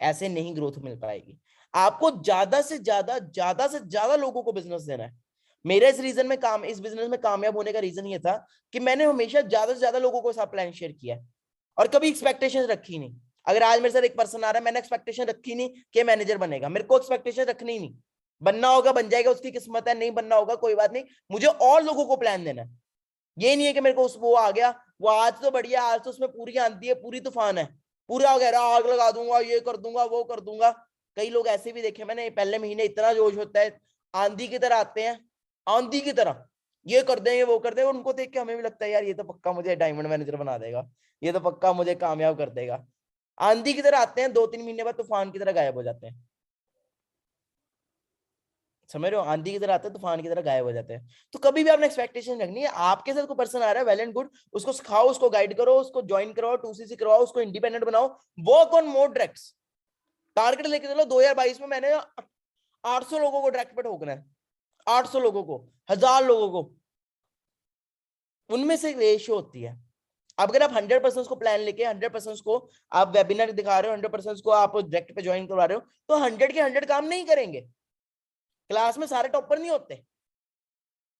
ऐसे नहीं ग्रोथ मिल पाएगी। आपको ज्यादा से ज्यादा लोगों को बिजनेस देना है। मेरे इस बिजनेस में कामयाब होने का रीजन ये था कि मैंने हमेशा ज्यादा से ज्यादा लोगों को साथ प्लान शेयर किया है और कभी एक्सपेक्टेशन रखी नहीं। अगर आज मेरे साथ एक पर्सन आ रहा है, मैंने एक्सपेक्टेशन रखी नहीं कि मैनेजर बनेगा, मेरे को एक्सपेक्टेशन रखनी ही नहीं। बनना होगा बन जाएगा, उसकी किस्मत है, नहीं बनना होगा कोई बात नहीं, मुझे और लोगों को प्लान देना है। ये नहीं है कि मेरे को वो आ गया, वो आज तो बढ़िया, आज तो उसमें पूरी आंधी है, पूरी तूफान है, पूरा हो गया आग लगा दूंगा, ये कर दूंगा, वो कर दूंगा। कई लोग ऐसे भी देखे मैंने, पहले महीने इतना जोश होता है, आंधी की तरह आते हैं, आंधी की तरह, ये कर देंगे वो कर देंगे, उनको देख के हमें भी लगता है यार ये तो पक्का मुझे डायमंड मैनेजर बना देगा, ये तो पक्का मुझे कामयाब कर देगा। आंधी की तरह आते हैं, 2-3 महीने बाद तूफान की तरह गायब हो जाते हैं। समझ रहे हो, आंधी की तरह आते हैं, तूफान की तरह गायब हो जाते हैं। तो कभी भी आपने एक्सपेक्टेशन रखनी है, आपके साथ कोई पर्सन आ रहा है, वेल एंड गुड, उसको सिखाओ, उसको गाइड करो, उसको ज्वाइन करवाओ, 2CC करवाओ, उसको इंडिपेंडेंट बनाओ, work on more directs. Target लेके चलो, 2022 में मैंने 800 लोगों को डायरेक्ट पे ठोकना है, 800 लोगों को, 1000 लोगों को, उनमें से रेशियो होती है। अब अगर आप 100% को प्लान लेके 100% को आप वेबिनार दिखा रहे हो, 100% को आप डायरेक्ट पे ज्वाइन करवा रहे हो, तो 100 के 100 काम नहीं करेंगे। क्लास में सारे टॉपर नहीं होते,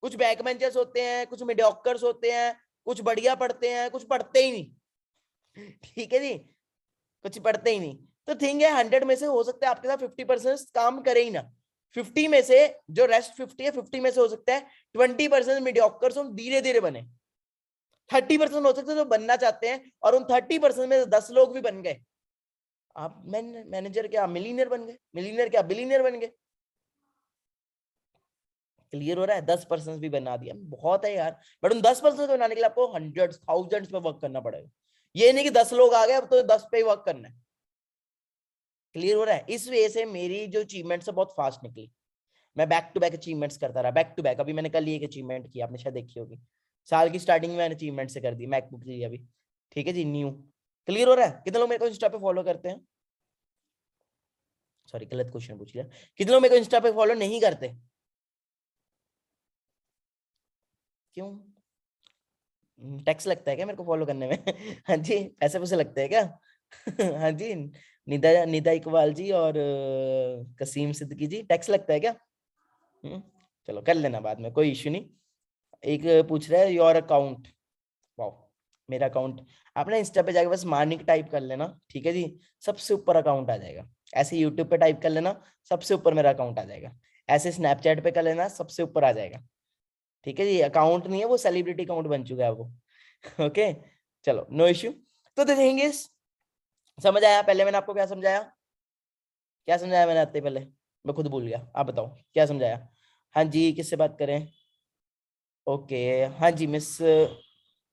कुछ बैक बेंचर्स होते हैं, कुछ मीडियोकर्स होते हैं, कुछ बढ़िया पढ़ते हैं, कुछ पढ़ते ही नहीं। ठीक है जी, कुछ पढ़ते ही नहीं। तो थिंग है 100 में से हो सकता है आपके साथ 50% काम करे ही ना, 50 में से जो रेस्ट 50 है, 50 में से हो सकता है 20% मीडियोकर्स हम धीरे धीरे बने, 30% हो सकता है जो बनना चाहते हैं, और उन 30% में 10 लोग भी बन गए, आप मैनेजर क्या मिलीनियर बन गए, मिलीनियर क्या बिलीनियर बन गए। क्लियर हो रहा है? 10% भी बना दिया बहुत है यार, बट उन 10% बनाने के लिए आपको हंड्रेड्स थाउजेंड्स पे वर्क करना पड़ेगा। ये नहीं कि 10 लोग आ गए अब तो 10 पे ही वर्क करना है। क्लियर हो रहा है? इस वजह से मेरी जो अचीवमेंट्स है बहुत फास्ट निकली, मैं बैक टू बैक अचीवमेंट्स करता रहा, बैक टू बैक। अभी मैंने कल ही एक अचीवमेंट की, आपने शायद देखी होगी, साल की स्टार्टिंग में मैंने अचीवमेंट से कर दी, मैकबुक ली अभी। ठीक है जी, न्यू। क्लियर हो रहा है? कितने लोग मेरे को इंस्टा पे फॉलो करते हैं? सॉरी गलत क्वेश्चन पूछ लिया। कितने लोग मेरे को इंस्टा पे फॉलो नहीं करते? क्यों? टैक्स लगता है क्या मेरे को फॉलो करने में? हाँ जी, पैसे लगते हैं क्या? हाँ जी, निदा निदा इकबाल जी और कसीम सिद्दीकी जी, टैक्स लगता है क्या? चलो कर लेना बाद में, कोई इश्यू नहीं। एक पूछ रहा है योर अकाउंट, वाओ मेरा अकाउंट। आपने इंस्टा पे जाके बस मानिक टाइप कर लेना, ठीक है जी, सबसे ऊपर अकाउंट आ जाएगा। ऐसे यूट्यूब पे टाइप कर लेना, सबसे ऊपर मेरा अकाउंट आ जाएगा। ऐसे स्नैपचैट पे कर लेना, सबसे ऊपर आ जाएगा। ठीक है जी, अकाउंट नहीं है वो, सेलिब्रिटी अकाउंट बन चुका है वो। ओके चलो, नो इश्यू। तो द थिंग इज, समझ आया? पहले मैंने आपको क्या समझाया, क्या समझाया मैंने आते पहले? मैं खुद भूल गया, आप बताओ क्या समझाया? हाँ जी, किससे बात करें? ओके हाँ जी मिस,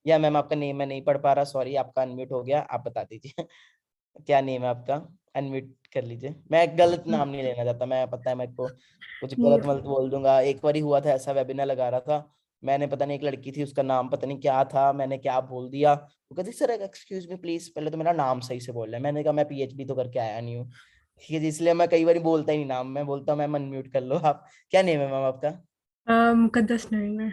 या मैम आपका नेम मैं नहीं पढ़ पा रहा, सॉरी, आपका अनम्यूट हो गया, आप बता दीजिए। क्या नेम है आपका? अनम्यूट कर लीजिए। मैं गलत नाम नहीं लेना चाहता, मैं पता है मेरे को कुछ गलत मलत बोल दूंगा। एक बार ही हुआ था ऐसा, वेबिनार लगा रहा था मैंने, पता नहीं एक लड़की थी, उसका नाम पता नहीं क्या था, मैंने क्या बोल दिया, वो कहती सर एक्सक्यूज मी प्लीज, पहले तो मेरा नाम सही से बोल रहा है। मैंने कहा मैं PhD तो करके आया नहीं हूँ, ठीक है जी, इसलिए मैं कई बार बोलता ही नहीं नाम, मैं बोलता हूँ मैम अनम्यूट कर लो आप। क्या नेम है मैम आपका? मुकद्दस नाइम है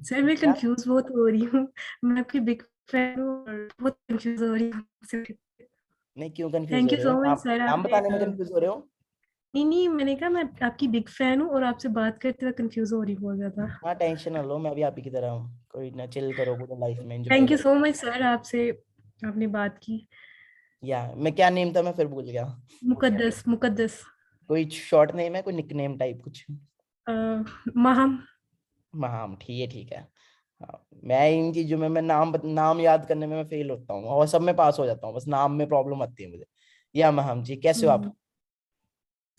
सर। मैं क्या? कंफ्यूज बहुत हो रही हूँ, मैं आपकी बिग फैन हूँ और बहुत कंफ्यूज हो रही हूँ। नहीं क्यों कंफ्यूज थैंक हो यू रहे हो? So much sir. नाम आपने बताने में कंफ्यूज हो रहे हो? नहीं नहीं, मैंने कहा मैं आपकी बिग फैन हूँ और आपसे बात करते हुए कंफ्यूज हो रही हूँ बहुत ज्यादा। हाँ टेंशन ना लो, मैं भी आप ही की तरह हूँ, कोई ना, चिल करो पूरा लाइफ में, एंजॉय थैंक यू करो। सो मच सर, आपसे आपने बात की। या मैं क्या नेम था, मैं फिर भूल गया। मुकद्दस, मुकद्दस। कोई शॉर्ट नेम है, कोई निक नेम टाइप कुछ? महम। महाम, ठीक है ठीक है। हाँ, मैं इन चीजों में, मैं नाम याद करने में मैं फेल होता हूँ, और सब में पास हो जाता हूँ, बस नाम में प्रॉब्लम आती है मुझे। या महाम जी, कैसे हो आप?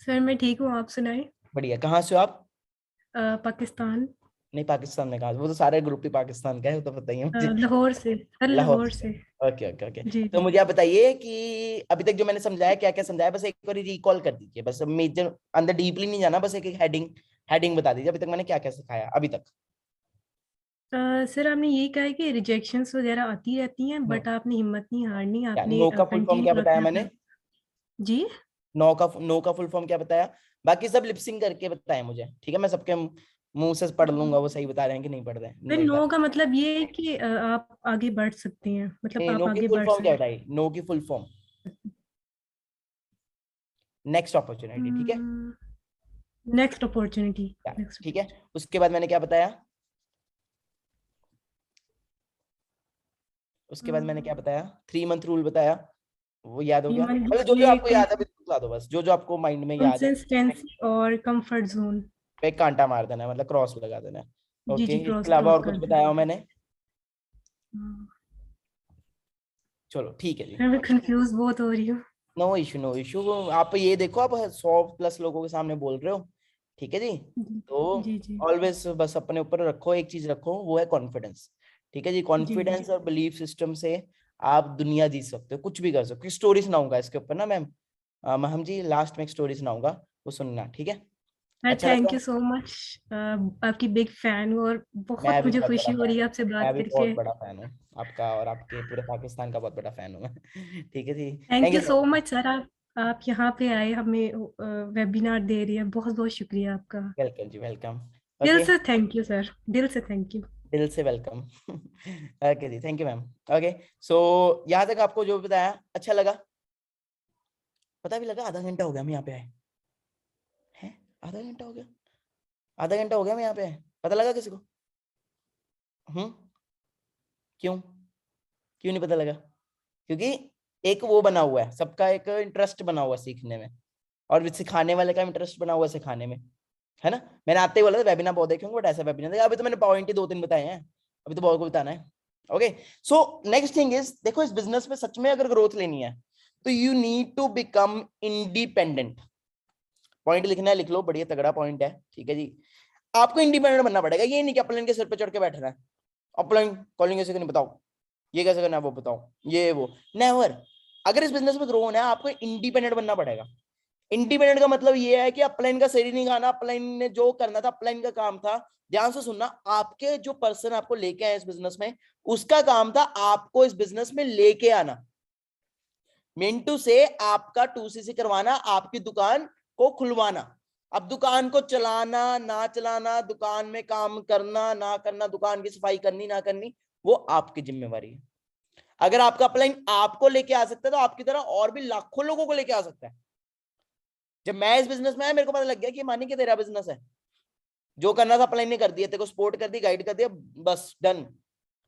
सर मैं ठीक हूँ, आप सुनाए? बढ़िया। कहाँ से हो आप? पाकिस्तान। नहीं पाकिस्तान में कहाँ? वो तो सारे ग्रुप ही पाकिस्तान का है, वो तो पता ही है मुझे। लाहौर से सर, लाहौर लाहौर से। से। Okay okay okay. जी तो जी। मुझे आप बताइए कि अभी तक जो मैंने समझाया, क्या क्या समझाया, बस एक बार रिकॉल कर दीजिए, बस मेजर अंदर डीपली नहीं जाना, बस एक एक हेडिंग बता दीजिए, अभी तक मैंने क्या क्या सिखाया अभी तक। सर आपने यही कहा है कि रिजेक्शंस वगैरह आती रहती हैं, बट आपने हिम्मत नहीं हारनी, आपने नो का फुल फॉर्म क्या कंटिन्यू बताया रखना मैंने? है। जी। नो का फुल फॉर्म क्या बताया? बाकी सब लिपसिंग करके बताया मुझे, ठीक है, मैं सबके मुंह से पढ़ लूंगा वो सही बता रहे हैं कि नहीं पढ़ रहे हैं, सर नहीं नो का मतलब ये है कि आप आगे बढ़ सकते हैं, मतलब आप नो की आगे फुल बढ़ फॉर्म क्या सकते बताई? नो की फुल फॉर्म नेक्स्ट अपॉर्चुनिटी, ठीक है। हैं। Next opportunity. ठीक है, उसके बाद मैंने क्या बताया? उसके बाद मैंने क्या बताया? 3 मंथ रूल बताया, वो याद हो गया? मतलब जो जो आपको याद है अभी बता दो, बस जो जो आपको माइंड में याद है। कंसिस्टेंसी और कंफर्ट जोन। पे कांटा मार देना है, मतलब क्रॉस लगा देना है। जी ओके, जी इसके क्रॉस अलावा क्रॉस और कर कुछ दें। बताया हो मैंने? हाँ, चलो ठीक है जी, फिर मैं कंफ्यूज बहुत हो रही हूँ। No issue no issue. आप ये देखो, आप 100+ लोगों के सामने बोल रहे हो, ठीक है जी। जी तो जी जी ऑलवेज बस अपने ऊपर रखो, एक चीज रखो, वो है कॉन्फिडेंस, ठीक है जी। जी कॉन्फिडेंस और बिलीफ सिस्टम से आप दुनिया जीत सकते हो, कुछ भी कर सकते हो। स्टोरी सुनाऊंगा इसके ऊपर ना मैम, महम जी, लास्ट में एक स्टोरी सुनाऊंगा, वो सुनना, ठीक है? अच्छा थैंक लगा? You so much. आपकी बिग फैन हूँ और मैं बहुत भी मुझे बहुत खुशी बड़ा हो फैन रही है हूँ, आपसे मैं बात भी करके। बहुत बड़ा फैन हूँ आपका, और आपके पूरे पाकिस्तान का बहुत बड़ा फैन हूँ मैं। ठीक है जी, thank thank you you so so much. Much sir. आप यहाँ पे आए, हमें वेबिनार दे रही है, बहुत बहुत शुक्रिया आपका। वेलकम जी, वेलकम। दिल ओके, से थैंक यू सर, दिल से थैंक यू। दिल से वेलकम। ओके जी, thank you ma'am. Okay, so यहाँ तक आपको जो बताया अच्छा लगा? पता भी लगा, आधा घंटा हो गया हम यहाँ पे आए हैं, आधा घंटा हो गया, आधा घंटा हो गया हम यहाँ पे आए, पता लगा किसी को? क्यों क्यों नहीं पता लगा? क्योंकि एक वो बना हुआ है, सबका एक इंटरेस्ट बना हुआ है सीखने में, और सिखाने वाले का इंटरेस्ट बना हुआ है सिखाने में, है ना? मैंने आते ही बोला था वेबिनार बहुत देखेंगे, बट ऐसा वेबिनार देखा, अभी तो मैंने पॉइंट ही 2-3 बताए हैं, अभी तो बहुत को बताना है। Okay, so next thing is, देखो इस बिजनेस में सच में अगर ग्रोथ लेनी है तो you need to become independent. Point लिखना है, लिख लो, बढ़िया तगड़ा पॉइंट है, ठीक है जी। आपको इंडिपेंडेंट बनना पड़ेगा, ये नहीं कि अपलाइन के सिर पे चढ़ के बैठना है, अपलाइन कॉलिंग कैसे करनी बताओ, ये कैसे करना है वो बताओ, ये वो, नेवर। अगर इस बिजनेस में ग्रो होना है आपको इंडिपेंडेंट बनना पड़ेगा। इंडिपेंडेंट का मतलब ये है कि अपलाइन का सिर ही नहीं खाना, अपलाइन ने जो करना था, अपलाइन का काम था, ध्यान से सुनना, आपके जो पर्सन आपको लेके आए इस बिजनेस में, उसका काम था आपको इस बिजनेस में लेके आना। मिंटू से आपका 2cc करवाना, आपकी दुकान को खुलवाना। अब दुकान को चलाना ना चलाना, दुकान में काम करना ना करना, दुकान की सफाई करनी ना करनी, वो आपकी जिम्मेवारी है। अगर आपका अपलाइन आपको लेके आ सकता है तो आपकी तरह और भी लाखों लोगों को लेके आ सकता है। जब मैं इस बिजनेस में आया, मेरे को पता लग गया कि मानी कि तेरा बिजनेस है, जो करना था अपलाइन ने कर दिया, तेरे को सपोर्ट कर दी, गाइड कर दिया, बस done.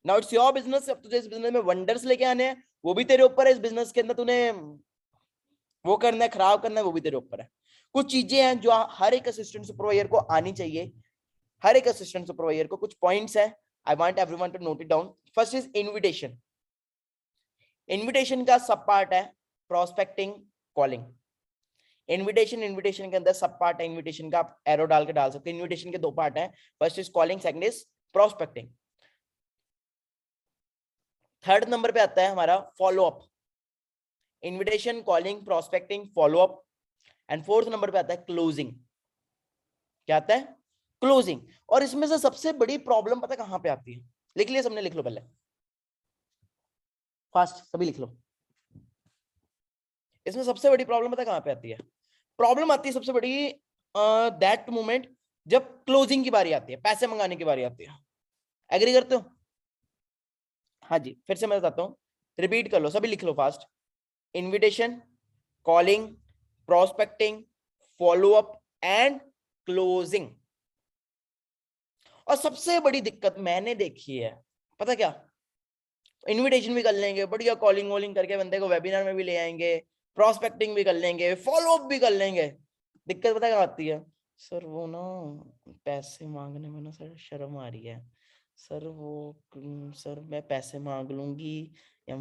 Now it's your business. अब तुझे इस बिजनेस में वंडर्स लेके आने हैं, वो भी तेरे ऊपर है। इस बिजनेस के अंदर तूने वो करना है, खराब करना है, वो भी तेरे ऊपर है। कुछ चीजें हैं जो हर एक असिस्टेंट सुपरवाइजर को आनी चाहिए, हर एक असिस्टेंट सुपरवाइजर को। कुछ पॉइंट्स हैं, I want everyone to note it down. First is invitation. Invitation का सब पार्ट है प्रोस्पेक्टिंग, कॉलिंग। इनविटेशन के अंदर सब पार्ट है इनविटेशन का, आप एरो डाल के डाल सकते हैं। इनविटेशन के 2 पार्ट हैं, first is calling, second is prospecting. Third number पे आता है हमारा follow up. Invitation, calling, prospecting, follow up. And fourth number पे आता है क्लोजिंग। क्या आता है? क्लोजिंग। और इसमें से सबसे बड़ी प्रॉब्लम पता कहां पे आती है? लिख लिया सबने? लिख लो पहले, फास्ट सभी लिख लो। इसमें सबसे बड़ी प्रॉब्लम पता कहां पे आती है? प्रॉब्लम आती है सबसे बड़ी दैट मोमेंट जब क्लोजिंग की बारी आती है, पैसे मंगाने की बारी आती है। एग्री करते हो? हाँ जी, फिर से मैं बताता हूँ, रिपीट कर लो, सभी लिख लो fast. Invitation, calling, prospecting, follow up and closing. और सबसे बड़ी दिक्कत मैंने देखी है, पता क्या? इनविटेशन भी कर लेंगे बढ़िया, कॉलिंग वॉलिंग करके बंदे को वेबिनार में भी ले आएंगे, प्रोस्पेक्टिंग भी कर लेंगे, फॉलो अप भी कर लेंगे। दिक्कत पता क्या आती है? सर वो ना पैसे मांगने में ना सर शर्म आ रही है सर, वो सर मैं पैसे मांग लूंगी या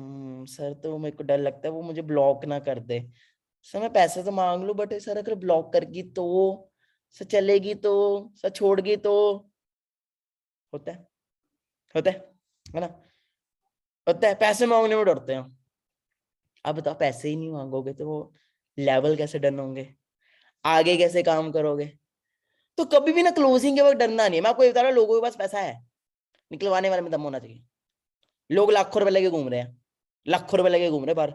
सर तो मेरे को डर लगता है वो मुझे ब्लॉक ना कर दे। सर मैं पैसे तो मांग लूं, बट सर अगर ब्लॉक करगी तो, सर चलेगी तो, सर छोड़गी तो। होता है, होता है ना? होता है, पैसे मांगने में डरते हैं। अब बताओ, पैसे ही नहीं मांगोगे तो वो लेवल कैसे डन होंगे, आगे कैसे काम करोगे? तो कभी भी ना क्लोजिंग के वक्त डरना नहीं है। मैं आपको बता रहा हूँ, लोगों के पास पैसा है, निकलवाने वाले में दम होना चाहिए। लोग लाखों रुपए लेके घूम रहे हैं, लाखों रुपए लेके घूम रहे हैं बाहर,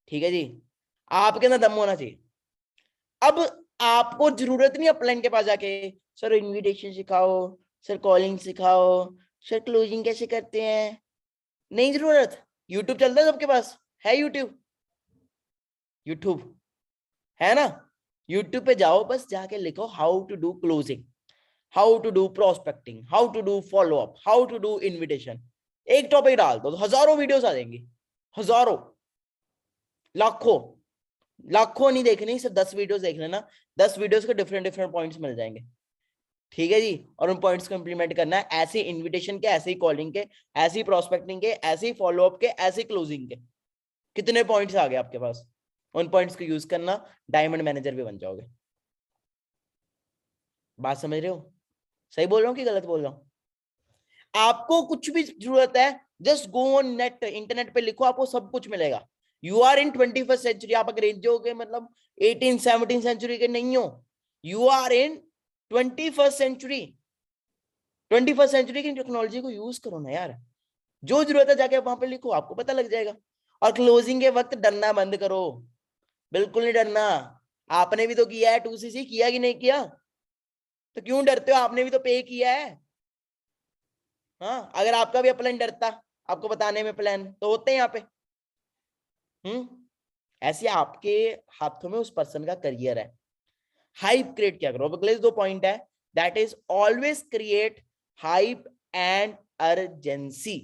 ठीक है जी, आपके अंदर दम होना चाहिए। अब आपको जरूरत नहीं अपलाइन के पास जाके, सर इनविटेशन सिखाओ, सर कॉलिंग सिखाओ, सर क्लोजिंग कैसे करते हैं, नहीं जरूरत। यूट्यूब चलता है सबके पास, है यूट्यूब, यूट्यूब है ना? यूट्यूब पे जाओ, बस जाके लिखो how to do closing, how to do prospecting, how to do follow up, how to do invitation. एक टॉपिक डाल दो तो हजारों वीडियोस आ जाएंगी, हजारों, लाखों। लाखों नहीं देखनी, सिर्फ 10 वीडियोस देख लेना, 10 वीडियोस के डिफरेंट डिफरेंट पॉइंट्स मिल जाएंगे। ठीक है जी, और उन पॉइंट्स को इंप्लीमेंट करना है, ऐसे इन्विटेशन के, ऐसे ही कॉलिंग के, ऐसे ही प्रोस्पेक्टिंग के, ऐसे ही फॉलोअप के, ऐसे ही क्लोजिंग के। कितने पॉइंट्स आ गए आपके पास, उन पॉइंट्स को यूज करना, डायमंड मैनेजर भी बन जाओगे। बात समझ रहे हो? सही बोल रहा हूँ कि गलत बोल रहा हूँ? आपको कुछ भी जरूरत है, just go on net, internet पे लिखो, आपको सब कुछ मिलेगा। You are in 21st century, आप अंग्रेजों हो गए, मतलब 18-17 सेंचुरी के नहीं हो, you are in 21st century. 21st century की टेक्नोलॉजी को यूज करो ना यार, जो जरूरत है जाके वहां पे लिखो, आपको पता लग जाएगा। और क्लोजिंग के वक्त डरना बंद करो, बिल्कुल नहीं डरना। आपने भी तो किया है 2cc, किया कि नहीं किया? तो क्यों डरते हो? आपने भी तो पे किया है। हाँ, अगर आपका भी अपलाइन डरता आपको बताने में प्लान, तो होते हैं यहाँ पे। ऐसे आपके हाथों में उस पर्सन का करियर है। हाइप क्रिएट क्या करो, अगले 2 पॉइंट है, that is always create hype and urgency.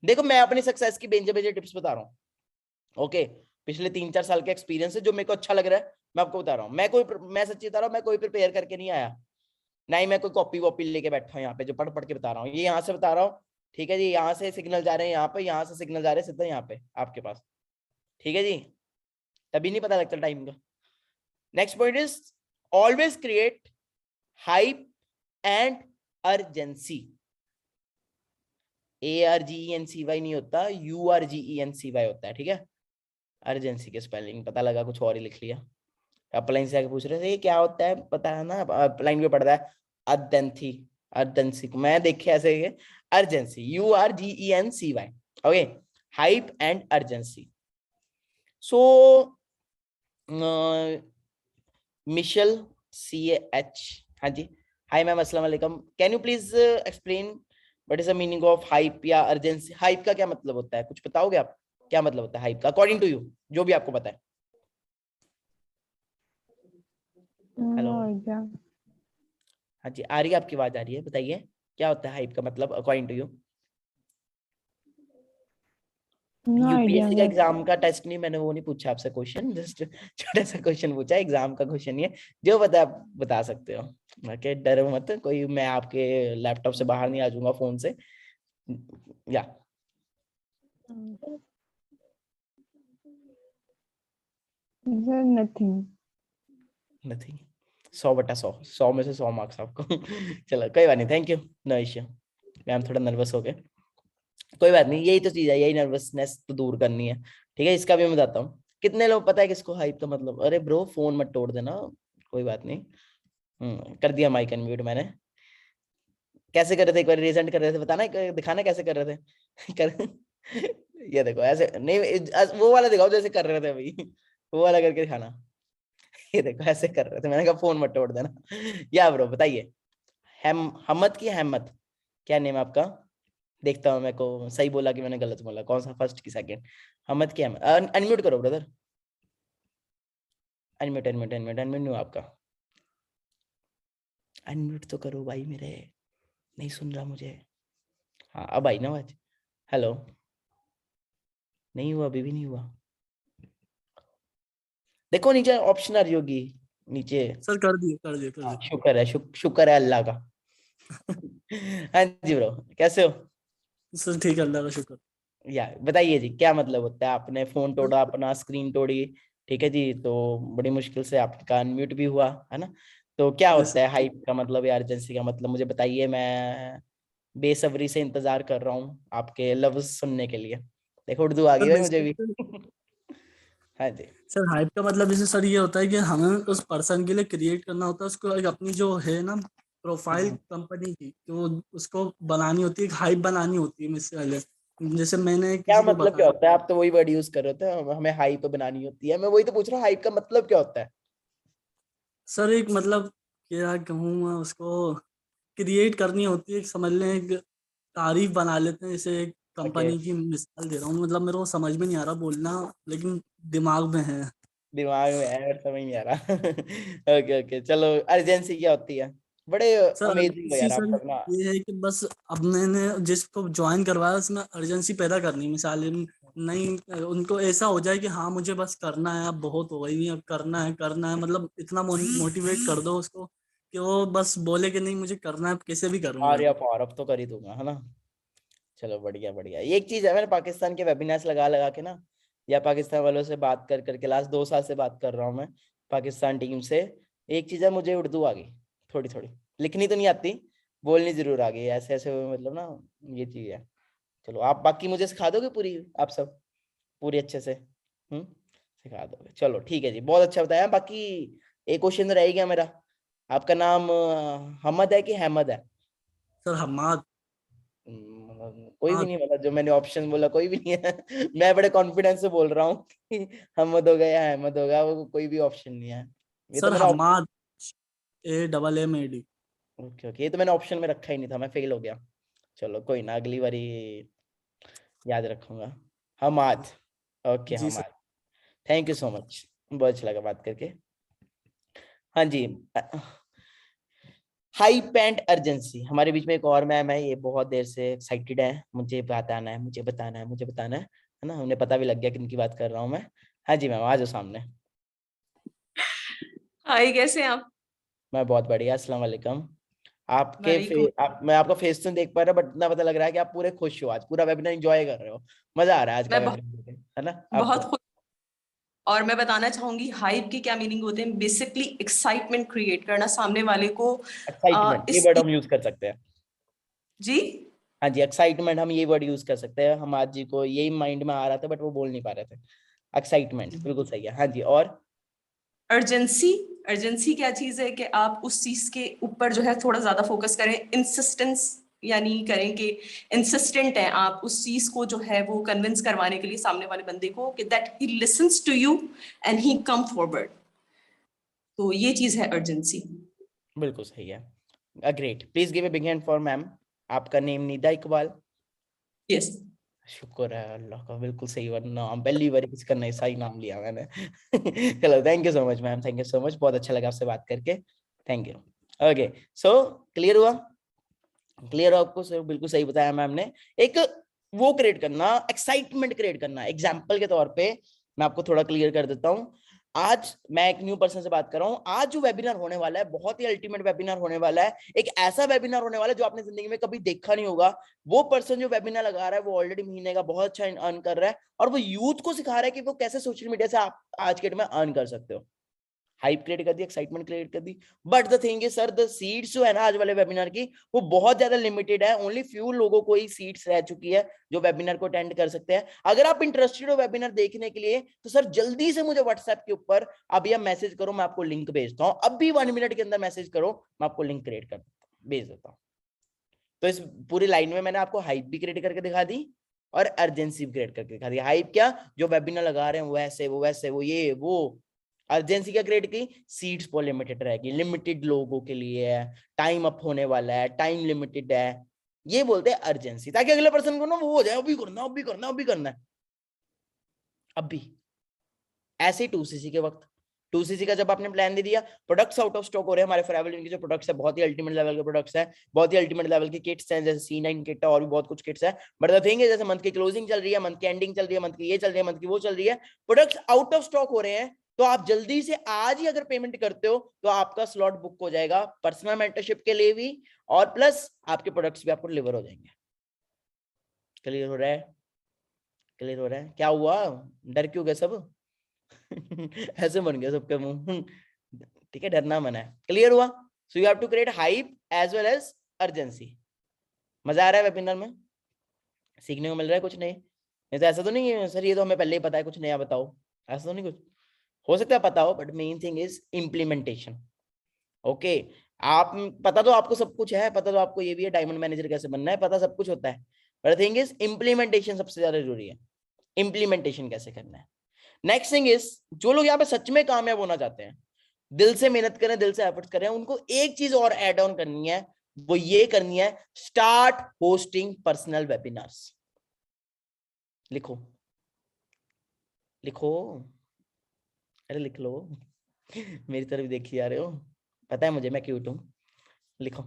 देखो मैं अपनी सक्सेस की बेंचे टिप्स बता रहा हूँ, ओके? पिछले 3-4 साल के एक्सपीरियंस है, जो मेरे को अच्छा लग रहा है मैं आपको बता रहा हूँ। मैं सच्ची बता रहा हूँ, मैं कोई प्रिपेयर करके नहीं आया, ना ही मैं कोई कॉपी वॉपी लेके बैठा हूँ यहाँ पे जो पढ़ के बता रहा हूँ। ये यहाँ से बता रहा हूँ, ठीक है जी? यहाँ से सिग्नल जा रहे हैं यहाँ पे, यहाँ से सिग्नल जा रहे हैं सीधा यहाँ पे आपके पास, ठीक है जी? तभी नहीं पता लगता टाइम का। Next point is always create hype and urgency. ARGENCY नहीं होता, URGENCY होता है, ठीक है? अर्जेंसी के स्पेलिंग पता लगा, कुछ और ही लिख लिया। अपलाइन से आके पूछ रहे थे ये क्या होता है, पता है ना? अपलाइन पे पढ़ता है अर्जेंसी, अर्जेंसी को मैं देखे ऐसे, urgency, URGENCY, okay? Hype and urgency. So Michelle CH, हाँ जी, हाय मैम, अस्सलाम वालेकुम, can you please explain what is the meaning of hype या अर्जेंसी? हाइप का क्या मतलब होता है, कुछ बताओगे आप? क्या मतलब होता है हाइप का अकॉर्डिंग टू यू, जो भी आपको पता है? हेलो, हाँ जी, आ रही है आपकी आवाज, आ रही है, बताइए क्या होता है हाइप का मतलब अकॉर्डिंग टू यू? यूपीएससी का एग्जाम का टेस्ट नहीं, मैंने वो नहीं पूछा आपसे क्वेश्चन, जस्ट छोटा सा क्वेश्चन पूछा, एग्जाम का क्वेश्चन नहीं है, जो बता सकते हो, ओके? डरो मत, कोई मैं आपके लैपटॉप से बाहर नहीं आ जाऊंगा, फोन से, या नथिंग। 100/100, 100 में से 100 मार्क्स आपको। चलो कोई बात नहीं, thank you, no issue. Ma'am थोड़ा नर्वस हो गए, कोई बात नहीं, यही तो चीज है, यही नर्वसनेस तो दूर करनी है, ठीक है? इसका भी मैं बताता हूँ। कितने लोग पता है किसको हाइप का मतलब? अरे ब्रो फोन मत तोड़ देना, कोई बात नहीं। कर दिया माइक अनम्यूट मैंने। कैसे कर रहे थे, एक बार रिजेंट कर रहे थे, बताना, दिखाना कैसे कर रहे थे। ये देखो ऐसे नहीं, वो वाला दिखाओ जैसे कर रहे थे अभी, वो वाला करके दिखाना। ये देखो ऐसे कर रहे थे, मैंने कहा फोन मत तोड़ देना। या ब्रो बताइए, हमद की अहमद, क्या नेम है आपका? देखता हूँ, मेरे को सही बोला कि मैंने गलत बोला, कौन सा फर्स्ट की सेकंड? हमद की अहमद, अनम्यूट करो brother, unmute unmute unmute unmute नहीं आपका, अनम्यूट तो करो भाई मेरे, नहीं सुन रहा मुझे। हाँ अब आई ना आवाज, हेलो, नहीं हुआ, अभी भी नहीं हुआ। देखो नीचे ऑप्शन आ रही होगी नीचे। सर कर दिए। शुक्र है, शुक्र है अल्लाह का। हाँ जी ब्रो, कैसे हो? सर ठीक है, अल्लाह का शुक्र। या बताइए जी, क्या मतलब होता है? आपने फोन तोड़ा, अपना स्क्रीन तोड़ी, ठीक है जी, तो बड़ी मुश्किल से आपका अनम्यूट भी हुआ, है ना? तो क्या होता है हाइप का मतलब या अर्जेंसी का मतलब, मुझे बताइए, मैं बेसब्री से इंतजार कर रहा हूँ आपके लफ्ज सुनने के लिए। देखो उर्दू आ गई भाई मुझे भी। हाँ जी सर, हाइप का मतलब जैसे सर ये होता है कि हमें उस पर्सन के लिए क्रिएट करना होता है, उसको एक अपनी जो है ना प्रोफाइल कंपनी की, तो उसको बनानी होती है, एक हाइप बनानी होती है मुझसे पहले। जैसे मैंने क्या किसी को मतलब क्या बताया। होता है? आप तो वही वर्ड यूज कर रहे थे, हमें हाइप बनानी होती है, मैं वही तो पूछ रहा हूँ, हाइप का मतलब क्या होता है? सर एक मतलब क्या कहूँ मैं उसको, क्रिएट करनी होती है, समझ लें एक तारीफ बना लेते हैं, जैसे एक ओके, कंपनी की मिसाल दे रहा हूँ, मतलब मेरे को समझ में नहीं आ रहा बोलना, लेकिन दिमाग में है। दिमाग में है और समझ नहीं आ रहा। ओके ओके, चलो अर्जेंसी क्या होती है? बड़े सर अमेजिंग हो अर्जेंसी यार आप सर सब ना। ये है कि बस अब मैंने जिसको ज्वाइन करवाया उसमें अर्जेंसी पैदा करनी है, मिसाल नहीं उनको ऐसा हो जाए कि हाँ मुझे बस करना है, अब बहुत हो गई, अब करना है, मतलब इतना मोटिवेट कर दो उसको कि वो बस बोले कि नहीं मुझे करना है, कैसे भी करूंगा। और या फॉरअप तो कर ही दूंगा, है ना। चलो बढ़िया बढ़िया। ये एक चीज है, मैंने पाकिस्तान के वेबिनार्स लगा लगा के ना, या पाकिस्तान वालों से बात कर करके लास्ट 2 साल से बात कर रहा हूँ मैं पाकिस्तान टीम से। एक चीज है, मुझे उर्दू आ गई थोड़ी थोड़ी, लिखनी तो नहीं आती, बोलनी जरूर आ गई, ऐसे ऐसे मतलब ना, ये चीज है। चलो आप बाकी मुझे सिखा दोगे पूरी, आप सब पूरी अच्छे से सिखा दोगे। चलो ठीक है जी, बहुत अच्छा बताया। बाकी एक क्वेश्चन रह गया मेरा, आपका नाम हमद है कि अहमद है? सर हमाद। कोई भी नहीं, मतलब जो मैंने ऑप्शन बोला कोई भी नहीं है। मैं बड़े कॉन्फिडेंस से बोल रहा हूँ कि हमद हो गया या अहमद हो गया, वो कोई भी ऑप्शन नहीं है। ये तो सर मैंने हमाद, AMMAD। ओके ओके, ये तो मैंने ऑप्शन में रखा ही नहीं था, मैं फेल हो गया। चलो कोई ना, अगली बारी याद रखूंगा। हमाद, ओके जी sir. Hamad, thank you so much, बहुत अच्छा लगा बात करके। हाँ जी, हाइप एंड अर्जेंसी, हमारे बीच में एक और मैम है, ये बहुत देर से एक्साइटेड है, मुझे बताना है, मुझे बताना है, मुझे बताना है ना, उन्हें पता भी लग गया किनकी बात कर रहा हूँ मैं। हाँ जी मैम, आ जाओ सामने। हाय, कैसे हैं आप? मैं बहुत बढ़िया, अस्सलाम वालेकुम। आपके वालेकुम। मैं आपका फेस तो नहीं देख पा रहा, बट इतना पता लग रहा है कि आप पूरे खुश हो, आज पूरा वेबिनार एंजॉय कर रहे हो, मजा आ रहा है आज का मैं वेबिनार, है ना बहुत आपको? खुश, और मैं बताना चाहूंगी हाइप के क्या मीनिंग होते हैं। बेसिकली एक्साइटमेंट क्रिएट करना सामने वाले को। एक्साइटमेंट, ये इस वर्ड हम यूज कर सकते हैं। जी, हाँ जी, एक्साइटमेंट, हम ये वर्ड यूज कर सकते हैं। हम आज जी को यही माइंड में आ रहा था, बट वो बोल नहीं पा रहे थे। एक्साइटमेंट बिल्कुल सही है। हाँ जी, और अर्जेंसी। अर्जेंसी क्या चीज है कि आप उस चीज के ऊपर जो है थोड़ा ज्यादा फोकस करें। इंसिस्टेंस यानी करें कि इंसिस्टेंट है आप उस चीज को जो है वो कन्विंस करवाने के लिए सामने वाले बंदे को कि that he listens to you and he come forward. तो ये चीज है अर्जेंसी। बिल्कुल सही है। Great, please give a big hand for ma'am. आपका नेम निदा इकबाल? यस। शुक्र है अल्लाह का, बिल्कुल सही नाम, पहली बार किसका नहीं सही नाम लिया मैंने। चलो thank you so much ma'am, thank you so much, बहुत अच्छा लगा आपसे बात करके, thank you. Okay, so clear हुआ? क्लियर हो आपको? सर बिल्कुल सही बताया मैम ने। एक वो क्रिएट करना, एक्साइटमेंट क्रिएट करना। एग्जाम्पल के तौर पे मैं आपको थोड़ा क्लियर कर देता हूँ। आज मैं एक न्यू पर्सन से बात कर रहा हूँ, आज जो वेबिनार होने वाला है बहुत ही अल्टीमेट वेबिनार होने वाला है, एक ऐसा वेबिनार होने वाला है जो आपने जिंदगी में कभी देखा नहीं होगा। वो पर्सन जो वेबिनार लगा रहा है वो ऑलरेडी महीने का बहुत अच्छा अर्न कर रहा है, और वो यूथ को सिखा रहा है कि वो कैसे सोशल मीडिया से आप आज के डेट में अर्न कर सकते हो। हाइप क्रिएट कर दी, एक्साइटमेंट क्रिएट कर दी, but the thing is sir, the seats जो है ना आज वाले वेबिनार की, वो बहुत ज्यादा लिमिटेड है। ओनली फ्यू लोगों को ही सीट्स रह चुकी है जो वेबिनार को अटेंड कर सकते हैं। अगर आप इंटरेस्टेड हो वेबिनार देखने के लिए तो सर जल्दी से मुझे व्हाट्सएप के ऊपर अभी आप मैसेज करो, मैं आपको लिंक भेजता हूँ। अभी 1 मिनट के अंदर मैसेज करो, मैं आपको लिंक क्रिएट कर देता हूँ, भेज देता हूँ। तो इस पूरी लाइन में मैंने आपको हाइप भी क्रिएट करके दिखा दी और अर्जेंसी भी क्रिएट करके दिखा दी। हाइप क्या, जो वेबिनार लगा रहे हैं वो ऐसे वो वैसे वो ये वो। अर्जेंसी क्या क्रिएट की, सीट्स पर लिमिटेड रहेगी, लिमिटेड लोगों के लिए है, टाइम अप होने वाला है, टाइम लिमिटेड है, ये बोलते हैं अर्जेंसी, ताकि अगले पर्सन को ना वो हो जाए, अभी करना अभी करना अभी करना है अभी। ऐसे ही 2cc के वक्त, 2cc का जब आपने प्लान दे दिया, प्रोडक्ट्स आउट ऑफ स्टॉक हो रहे हैं हमारे फॉरएवर लिविंग के जो प्रोडक्ट्स है, बहुत ही अल्टीमेट लेवल के प्रोडक्ट्स हैं, बहुत ही अल्टीमेट लेवल की किट्स हैं, जैसे C9 किट है और भी बहुत कुछ किट्स है। बट द थिंग है, जैसे मंथ की क्लोजिंग चल रही है, मंथ की एंडिंग चल रही है, मंथ की ये चल रही है, मंथ की वो चल रही है, प्रोडक्ट्स आउट ऑफ स्टॉक हो रहे हैं, तो आप जल्दी से आज ही अगर पेमेंट करते हो तो आपका स्लॉट बुक हो जाएगा पर्सनल मेंटरशिप के लिए भी, और प्लस आपके प्रोडक्ट्स भी आपको डिलीवर हो जाएंगे। क्लियर हो रहा है? क्लियर हो रहा है? क्या हुआ, डर क्यों गए सब? ऐसे बन गया सबके मुंह। ठीक है, डरना मना है। क्लियर हुआ? So you have to create hype as well as urgency. मजा आ रहा है वेबिनार में? सीखने को मिल रहा है कुछ नहीं तो ऐसा तो नहीं है सर ये तो हमें पहले ही पता है, कुछ नया बताओ, ऐसा तो नहीं कुछ? हो सकता है पता हो, but main thing is implementation. Okay, आप पता तो आपको सब कुछ है, पता तो आपको ये भी है डायमंड मैनेजर कैसे बनना है, पता सब कुछ होता है, बट थिंग इज इम्प्लीमेंटेशन सबसे ज्यादा जरूरी है। इम्प्लीमेंटेशन कैसे करना है। नेक्स्ट थिंग इज, जो लोग यहाँ पे सच में कामयाब होना चाहते हैं, दिल से मेहनत करें, दिल से एफर्ट्स करें, उनको एक चीज और ऐड ऑन करनी है, वो ये करनी है, स्टार्ट होस्टिंग पर्सनल वेबिनार्स। लिखो लिखो, अरे लिख लो। मेरी तरफ देखी जा रहे हो, पता है मुझे मैं क्यूट हूं। लिखो,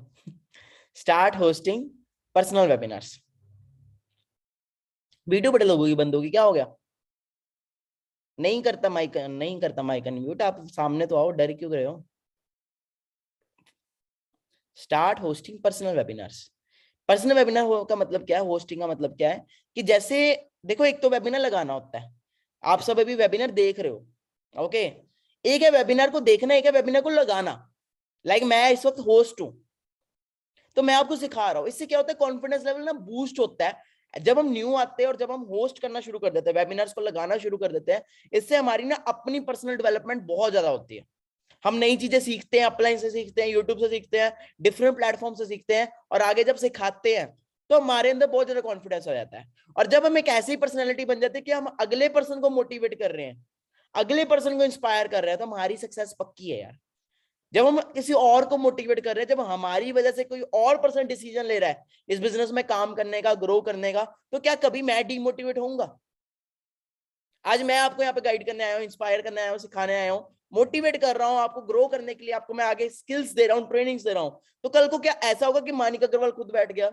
start hosting personal webinars. Video बड़े लोगों की बंद होगी, क्या हो गया? नहीं करता माइक, नहीं करता माइक अनम्यूट, आप सामने तो आओ, डर क्यों रहे हो? Start hosting personal webinars. Personal webinar का मतलब क्या है, होस्टिंग का मतलब क्या है कि जैसे देखो, एक तो वेबिनार लगाना होता है, आप सब अभी वेबिनार देख रहे हो, ओके, एक है वेबिनार को देखना, एक है वेबिनार को लगाना। लाइक मैं इस वक्त होस्ट हूं, तो मैं आपको सिखा रहा हूं, इससे क्या होता है, कॉन्फिडेंस लेवल ना बूस्ट होता है। जब हम न्यू आते हैं और जब हम होस्ट करना शुरू कर देते हैं, वेबिनार्स को लगाना शुरू कर देते हैं, इससे हमारी ना अपनी पर्सनल डेवलपमेंट बहुत ज्यादा होती है। हम नई चीजें सीखते हैं, अपलाइन से सीखते हैं, यूट्यूब से सीखते हैं, डिफरेंट प्लेटफॉर्म से सीखते हैं, और आगे जब सिखाते हैं तो हमारे अंदर बहुत ज्यादा कॉन्फिडेंस हो जाता है। और जब हम एक ऐसी पर्सनैलिटी बन जाती है कि हम अगले पर्सन को मोटिवेट कर रहे हैं, अगले पर्सन को इंस्पायर कर रहे हैं, तो हमारी सक्सेस पक्की है यार। जब हम किसी और को मोटिवेट कर रहे हैं, जब हमारी वजह से कोई और पर्सन डिसीजन ले रहा है इस बिजनेस में काम करने का, ग्रो करने का, तो क्या कभी मैं डीमोटिवेट होऊंगा? आज मैं आपको यहाँ पे गाइड करने आया हूँ, इंस्पायर करने आया हूँ, सिखाने आया हूँ, मोटिवेट कर रहा हूँ आपको ग्रो करने के लिए, आपको मैं आगे स्किल्स दे रहा हूँ, ट्रेनिंग्स दे रहा हूँ। तो कल को क्या ऐसा होगा कि मानिक अग्रवाल खुद बैठ गया,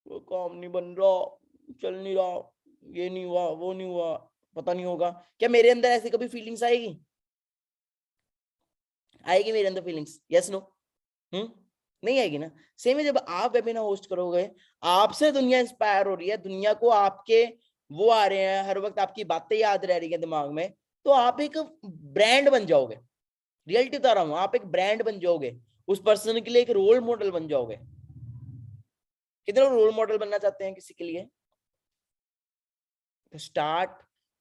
वो काम नहीं बन रहा, चल नहीं रहा, ये नहीं हुआ, वो नहीं हुआ, पता नहीं होगा, क्या मेरे अंदर ऐसी कभी फीलिंग्स आएगी? आएगी मेरे अंदर फीलिंग्स? Yes no? नहीं आएगी ना। सेम है, जब आप वेबिनार होस्ट करोगे, आपसे दुनिया इंस्पायर हो रही है, दुनिया को आपके वो आ रहे हैं, हर वक्त आपकी बातें याद रह रही है दिमाग में, तो आप एक ब्रांड बन जाओगे। रियलिटी बता रहा हूं, आप एक ब्रांड बन जाओगे, उस पर्सन के लिए एक रोल मॉडल बन जाओगे। कितने लोग रोल मॉडल बनना चाहते हैं किसी के लिए? तो स्टार्ट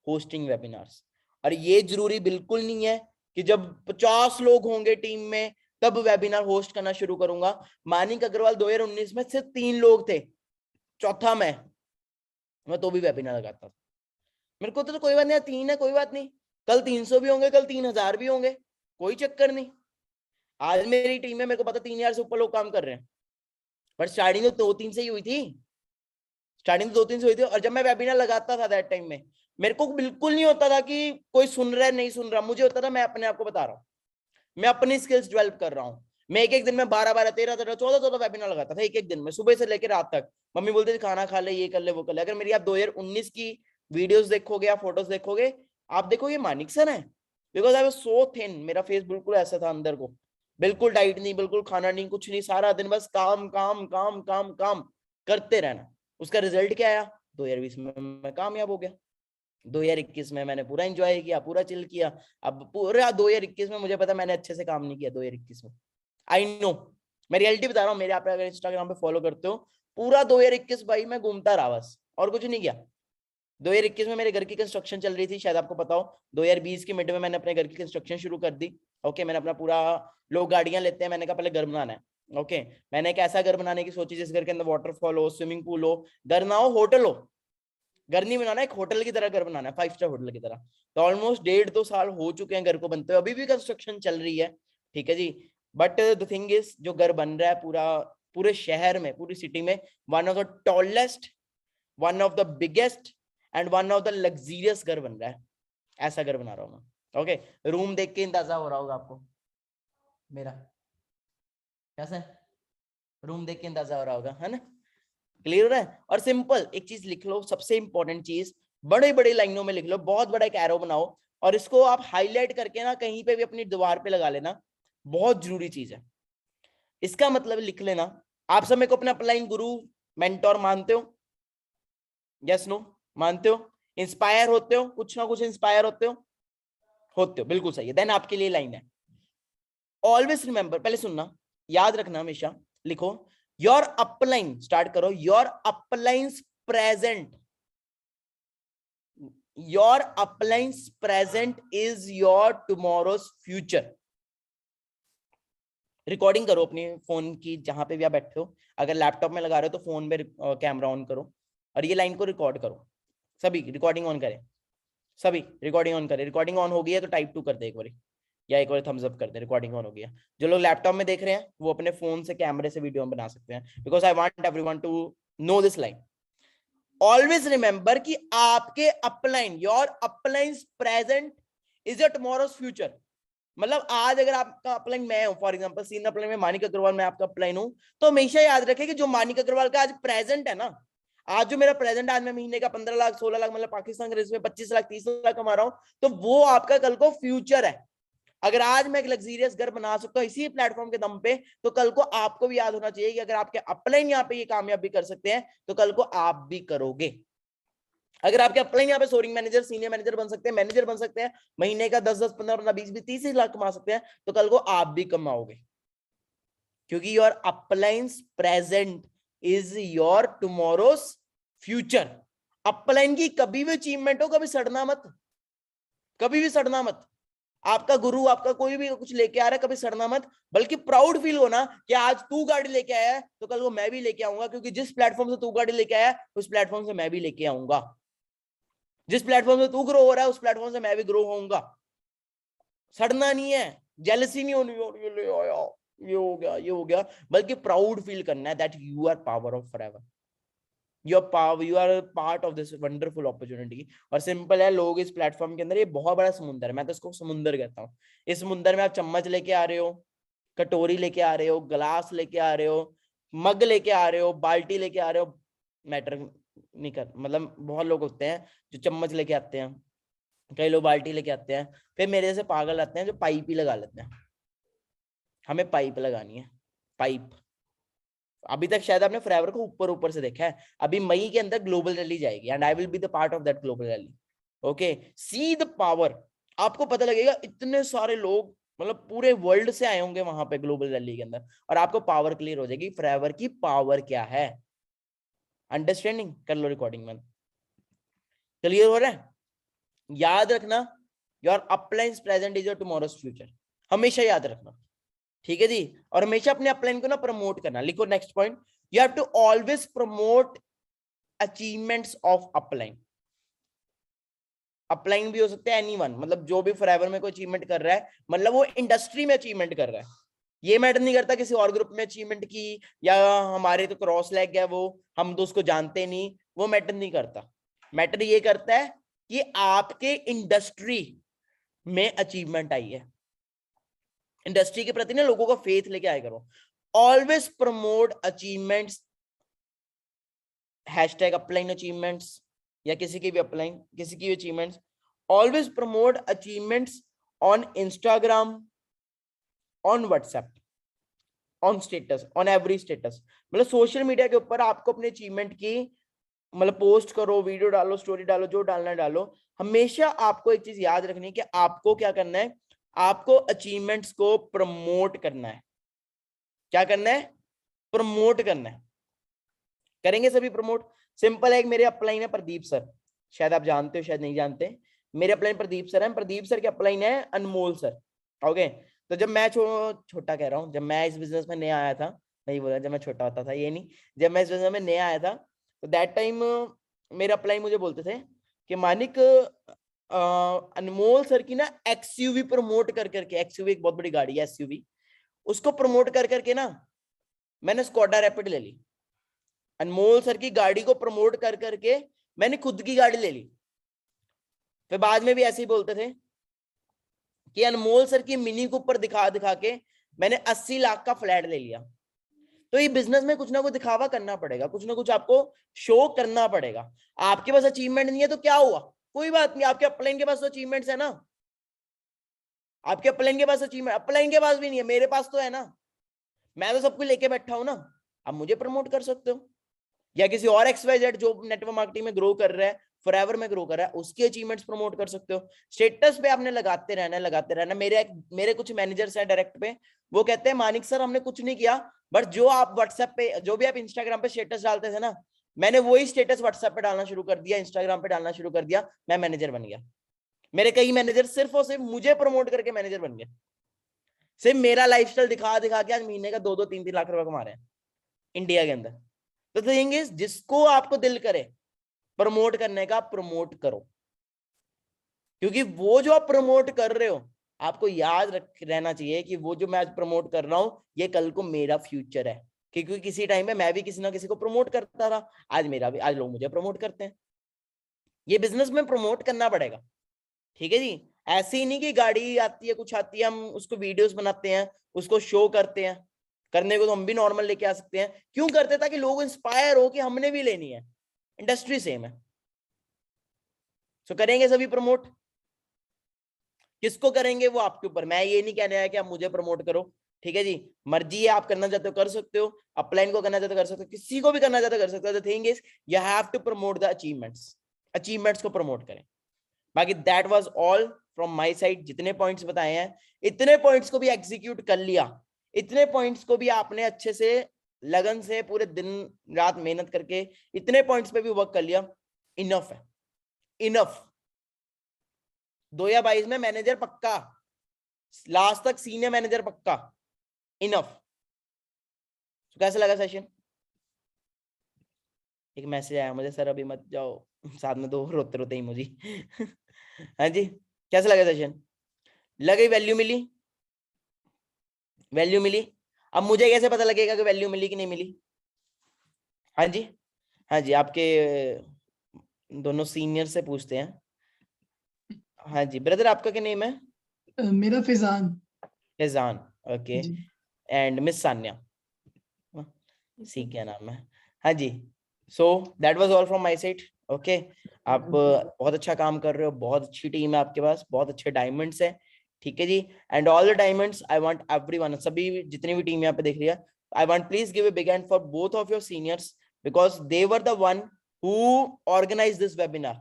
होस्टिंग वेबिनार्स। और ये जरूरी बिल्कुल नहीं है कि जब 50 लोग होंगे टीम में तब वेबिनार होस्ट करना शुरू करूंगा। मानिक अग्रवाल 2019 में सिर्फ 3 लोग थे, चौथा मैं तो भी वेबिनार लगाता था। मेरे को तो कोई बात नहीं, 3 है कोई बात नहीं, कल 300 भी होंगे, कल 3000 भी होंगे, कोई चक्कर नहीं। आज मेरी टीम में मेरे को पता 3000 से ऊपर लोग काम कर रहे हैं, पर स्टार्टिंग तो 2-3 से ही हुई थी, स्टार्टिंग 2-3 से हुई थी। और जब मैं वेबिनार लगाता था दैट टाइम में, मेरे को बिल्कुल नहीं होता था कि कोई सुन रहा है नहीं सुन रहा, मुझे होता था मैं अपने आप को बता रहा हूँ, मैं अपनी स्किल्स डेवलप कर रहा हूँ। मैं एक दिन में 12-12, 13-13, 14-14 वेबिनार लगाता था एक दिन में, सुबह से लेकर रात तक। मम्मी बोलती थी खाना खा ले, ये कर ले, वो कर ले। अगर मेरी आप 2019 की वीडियोस देखोगे या फोटोज देखोगे, आप देखोगे मानिक सर है, because I was so thin, मेरा फेस बिल्कुल ऐसा था अंदर को, बिल्कुल डाइट नहीं, बिल्कुल खाना नहीं, कुछ नहीं, सारा दिन बस काम काम काम काम काम करते रहना। उसका रिजल्ट क्या आया? 2020 में मैं कामयाब हो गया, 2021 में मैंने पूरा एंजॉय किया, पूरा चिल किया। अब पूरा 2021 में मुझे पता मैंने अच्छे से काम नहीं किया 2021 में, आई नो, मैं रियलिटी बता रहा हूँ। मेरे आप अगर इंस्टाग्राम पे फॉलो करते हो, पूरा 2021 भाई मैं घूमता रहा बस, और कुछ नहीं किया। 2021 में मेरे घर की कंस्ट्रक्शन चल रही थी, शायद आपको पता हो। 2020 की मिड में मैंने अपने घर की कंस्ट्रक्शन शुरू कर दी। ओके, मैंने अपना पूरा, लोग गाड़ियां लेते हैं, मैंने कहा पहले घर बनाना है। ओके, मैंने एक ऐसा घर बनाने की सोची जिस घर के अंदर वाटरफॉल हो, स्विमिंग पूल हो, घर ना हो होटल हो, घर नहीं बनाना, एक होटल की तरह घर बनाना है, 5 स्टार होटल की तरह। तो ऑलमोस्ट 1.5-2 साल हो चुके हैं घर को बनते हुए, अभी भी कंस्ट्रक्शन चल रही है, ठीक है जी। बट द थिंग इज, जो घर बन रहा है पूरा, पूरे शहर में, पूरी सिटी में, one of the tallest, one of the biggest and one of the luxurious घर बन रहा है। ऐसा घर बना रहा हूँ मैं। ओके, रूम देख के अंदाजा हो रहा होगा आपको मेरा कैसा है, रूम देख के अंदाजा हो रहा होगा, है ना? क्लियर हो रहा है? और सिंपल एक चीज लिख लो, सबसे इंपॉर्टेंट चीज, बड़े बड़े लाइनों में लिख लो, बहुत बड़ा एक एरो बनाओ, और इसको आप हाईलाइट करके ना कहीं पे भी अपनी दीवार पे लगा लेना, बहुत जरूरी चीज है। इसका मतलब लिख लेना, आप सब मेरे को अपना अपलाइन गुरु, मेंटोर मानते हो? Yes no? मानते हो? इंस्पायर होते हो? कुछ ना कुछ इंस्पायर होते हो? होते हो, बिल्कुल सही है। देन आपके लिए लाइन है, ऑलवेज रिमेंबर, पहले सुनना, याद रखना हमेशा, लिखो योर अपलाइन, स्टार्ट करो, your uplines present, your uplines present is your tomorrow's future. Recording करो अपनी फोन की, जहां पे भी आप बैठे हो, अगर लैपटॉप में लगा रहे हो तो फोन में कैमरा ऑन करो और ये लाइन को रिकॉर्ड करो। सभी रिकॉर्डिंग ऑन करें, सभी रिकॉर्डिंग ऑन करें। रिकॉर्डिंग ऑन हो गई है तो टाइप 2 कर दे एक बार, या एक बार थम्स अप कर दे, रिकॉर्डिंग ऑन हो गया। जो लोग लैपटॉप में देख रहे हैं वो अपने फोन से कैमरे से वीडियो बना सकते हैं, because I want everyone to know this line. Always remember कि आपके upline, your uplines present is your tomorrow's future. मतलब आज अगर आपका अपलाइन मैं हूं, फॉर एग्जांपल सीन अपलाइन में मानिक अग्रवाल, मैं आपका अपलाइन हूं, तो हमेशा याद रखें कि जो मानिक अग्रवाल का आज प्रेजेंट है ना, आज जो मेरा प्रेजेंट, आज मैं महीने का 15 लाख 16 लाख, मतलब पाकिस्तान के रेट में 25 लाख 30 लाख कमा रहा हूं, तो वो आपका कल को फ्यूचर है। अगर आज मैं एक लग्जरियस घर बना सकता हूँ इसी प्लेटफॉर्म के दम पे, तो कल को आपको भी याद होना चाहिए कि अगर आपके अपलाइन यहाँ पे ये कामयाबी कर सकते हैं तो कल को आप भी करोगे। अगर आपके अपलाइन यहाँ पे सोरिंग मैनेजर, सीनियर मैनेजर बन सकते हैं, मैनेजर बन सकते हैं, महीने का 10-10, 15, 20, 30 लाख कमा सकते हैं, तो कल को आप भी कमाओगे, क्योंकि your uplines present is your tomorrow's future. Upline की कभी भी अचीवमेंट हो, कभी सड़ना मत, कभी भी सड़ना मत। आपका गुरु, आपका कोई भी कुछ लेके आ रहा है, कभी सड़ना मत, बल्कि प्राउड फील होना कि आज तू गाड़ी लेके आया है तो कल को मैं भी लेके आऊंगा, क्योंकि जिस प्लेटफॉर्म से तू गाड़ी लेके आया उस प्लेटफॉर्म से मैं भी लेके आऊंगा। जिस प्लेटफॉर्म से तू ग्रो हो रहा है उस प्लेटफॉर्म से मैं भी ग्रो होऊंगा। सड़ना नहीं है, जेलसी नहीं होनी, ये हो गया, ये हो गया, बल्कि प्राउड फील करना है that you are power of forever, you are part of this wonderful opportunity. और सिंपल है, लोग इस प्लेटफॉर्म के अंदर, ये बहुत बड़ा समुंदर है, मैं तो इसको समुंदर कहता हूँ। इस समुंदर में आप चम्मच लेके आ रहे हो, कटोरी लेके आ रहे हो, गिलास लेके आ रहे हो, मग लेके आ रहे हो, बाल्टी लेके आ रहे हो, मैटर नहीं कर, मतलब बहुत लोग होते हैं जो चम्मच लेके आते हैं, कई लोग बाल्टी लेके आते हैं, फिर मेरे जैसे पागल आते हैं जो पाइप ही लगा लेते हैं। हमें पाइप लगानी है, पाइप। अभी तक शायद आपने फॉरएवर को ऊपर ऊपर से देखा है, अभी मई के अंदर ग्लोबल रैली जाएगी and I will be the part of that global rally. Okay, see the power. आपको पता लगेगा इतने सारे लोग, मतलब पूरे वर्ल्ड से आए होंगे वहां पे ग्लोबल रैली के अंदर, और आपको पावर क्लियर हो जाएगी फॉरएवर की पावर क्या है। अंडरस्टैंडिंग कर लो रिकॉर्डिंग में, क्लियर हो रहा है? याद रखना, your uplines present is your tomorrow's future, हमेशा याद रखना, ठीक है जी। और हमेशा अपने अपलाइन को ना प्रमोट करना। लिखो next point, you have to always promote achievements of upline. Upline भी हो सकता है एनीवन, मतलब जो भी फॉरएवर में कोई अचीवमेंट कर रहा है, मतलब वो इंडस्ट्री में अचीवमेंट कर रहा है, ये मैटर नहीं करता किसी और ग्रुप में अचीवमेंट की, या हमारे तो क्रॉस लैग है वो, हम तो उसको जानते नहीं, वो मैटर नहीं करता। मैटर ये करता है कि आपके इंडस्ट्री में अचीवमेंट आई है। इंडस्ट्री के प्रति ना लोगों का फेथ लेके आया करो। Always promote achievements, hashtag upline achievements, या किसी की भी अपलाइन, किसी की भी achievements. Always promote achievements on Instagram, on WhatsApp, on status, on every status. मतलब सोशल मीडिया के ऊपर आपको अपने अचीवमेंट की मतलब पोस्ट करो, वीडियो डालो, स्टोरी डालो, जो डालना डालो। हमेशा आपको एक चीज याद रखनी है कि आपको क्या करना है, आपको अचीवमेंट्स को प्रमोट करना है। क्या करना है? प्रमोट करना है। करेंगे सभी प्रमोट। सिंपल है, एक मेरे अपलाइन है प्रदीप सर, शायद आप जानते हो शायद नहीं जानते, मेरे अपलाइन प्रदीप सर है। प्रदीप सर के अपलाइन है अनमोल सर। ओके, तो जब मैं छोटा कह रहा हूँ, जब मैं इस बिजनेस में नया आया था, नहीं बोला जब मैं छोटा होता था, ये नहीं, जब मैं इस बिजनेस में नया आया था, तो दैट टाइम मेरे अपलाइन मुझे बोलते थे कि मानिक अनमोल सर की ना एक्सयूवी प्रमोट कर करके, एक्सयूवी एक बहुत बड़ी गाड़ी है एसयूवी, उसको प्रमोट कर करके ना मैंने स्कोडा रैपिड ले ली। अनमोल सर की गाड़ी को प्रमोट कर करके मैंने खुद की गाड़ी ले ली। फिर बाद में भी ऐसे ही बोलते थे कि अनमोल सर की मिनी को ऊपर दिखा दिखा के मैंने 80 लाख का फ्लैट ले लिया। तो ये बिजनेस में कुछ ना कुछ दिखावा करना पड़ेगा, कुछ ना कुछ आपको शो करना पड़ेगा। आपके पास अचीवमेंट नहीं है तो क्या हुआ, कोई बात नहीं, आपके अपलाइन के पास तो अचीवमेंट्स है ना, आपके अपलाइन के पास अचीवमेंट, अपलाइन के पास भी नहीं है, मेरे पास तो है ना, मैं तो सबको लेके बैठा हूं ना। आप मुझे प्रमोट कर सकते हो, या किसी और XYZ जो नेटवर्क मार्केटिंग में ग्रो कर रहा है, फॉरएवर में ग्रो कर रहा है, उसके अचीवमेंट्स प्रमोट कर सकते हो। स्टेटस पे आपने लगाते रहना। मेरे कुछ मैनेजर्स हैं डायरेक्ट पे, वो कहते हैं मानिक सर हमने कुछ नहीं किया, बट जो आप व्हाट्सएप पे, जो भी आप इंस्टाग्राम पे स्टेटस डालते थे ना, मैंने वही स्टेटस व्हाट्सएप पे डालना शुरू कर दिया, इंस्टाग्राम पे डालना शुरू कर दिया, मैं मैनेजर बन गया। मेरे कई मैनेजर सिर्फ और सिर्फ मुझे प्रमोट करके मैनेजर बन गए, सिर्फ मेरा लाइफस्टाइल दिखा दिखा के आज महीने का 2-2, 3-3 लाख रुपए कमा रहे हैं इंडिया के अंदर। तो थिंग इज, जिसको आपको दिल करे प्रमोट करने का, प्रमोट करो, क्योंकि वो जो आप प्रमोट कर रहे हो, आपको याद रहना चाहिए कि वो जो मैं आज प्रमोट कर रहा हूं, ये कल को मेरा फ्यूचर है। क्योंकि किसी टाइम में मैं भी किसी ना किसी को प्रमोट करता था, आज लोग मुझे प्रमोट करते हैं। ये बिजनेस में प्रमोट करना पड़ेगा, ठीक है जी। ऐसे ही नहीं कि गाड़ी आती है, कुछ आती है, हम उसको वीडियोस बनाते हैं, उसको शो करते हैं। करने को तो हम भी नॉर्मल लेके आ सकते हैं, क्यों करते, ताकि लोग इंस्पायर हो कि हमने भी लेनी है, इंडस्ट्री सेम है। सो करेंगे सभी प्रमोट। किसको करेंगे वो आपके ऊपर, मैं ये नहीं कहने आया कि आप मुझे प्रमोट करो, ठीक है जी, मर्जी है, आप करना चाहते हो कर सकते हो, अपलाइन को करना चाहते हो कर सकते हो, किसी को भी करना चाहते हो कर सकते हो। The thing is you have to promote the achievements को प्रमोट करें। बाकी that was all from my side. जितने पॉइंट्स बताए हैं इतने पॉइंट्स को भी एग्जीक्यूट कर लिया, इतने पॉइंट्स को भी आपने अच्छे से लगन से पूरे दिन रात मेहनत करके इतने पॉइंट्स पे भी वर्क कर लिया, इनफ है, इनफ। 2022 में मैनेजर पक्का, लास्ट तक सीनियर मैनेजर पक्का, इनफ। कैसा लगा सेशन? एक मैसेज आया मुझे, सर अभी मत जाओ, साथ में दो रोते रोते ही मुझे हाँ जी, कैसा लगा सेशन? लगी वैल्यू मिली? वैल्यू मिली? अब मुझे कैसे पता लगेगा कि वैल्यू मिली कि नहीं मिली? हाँ जी, हाँ जी, आपके दोनों सीनियर से पूछते हैं। हाँ जी ब्रदर, आपका क्या नेम है? मेरा फैजान। फैजान, ओके। जी। एंड मिस सान्या, सी क्या नाम है? हाँ जी, so that was all from my side. Okay, आप बहुत अच्छा काम कर रहे हो, बहुत अच्छी टीम है आपके पास, बहुत अच्छे डायमंड्स है, ठीक है जी। And all the diamonds I want everyone, सभी जितनी भी टीम यहाँ पे देख रही है, I want please give a big hand for both of your seniors because they were the one who organize this webinar.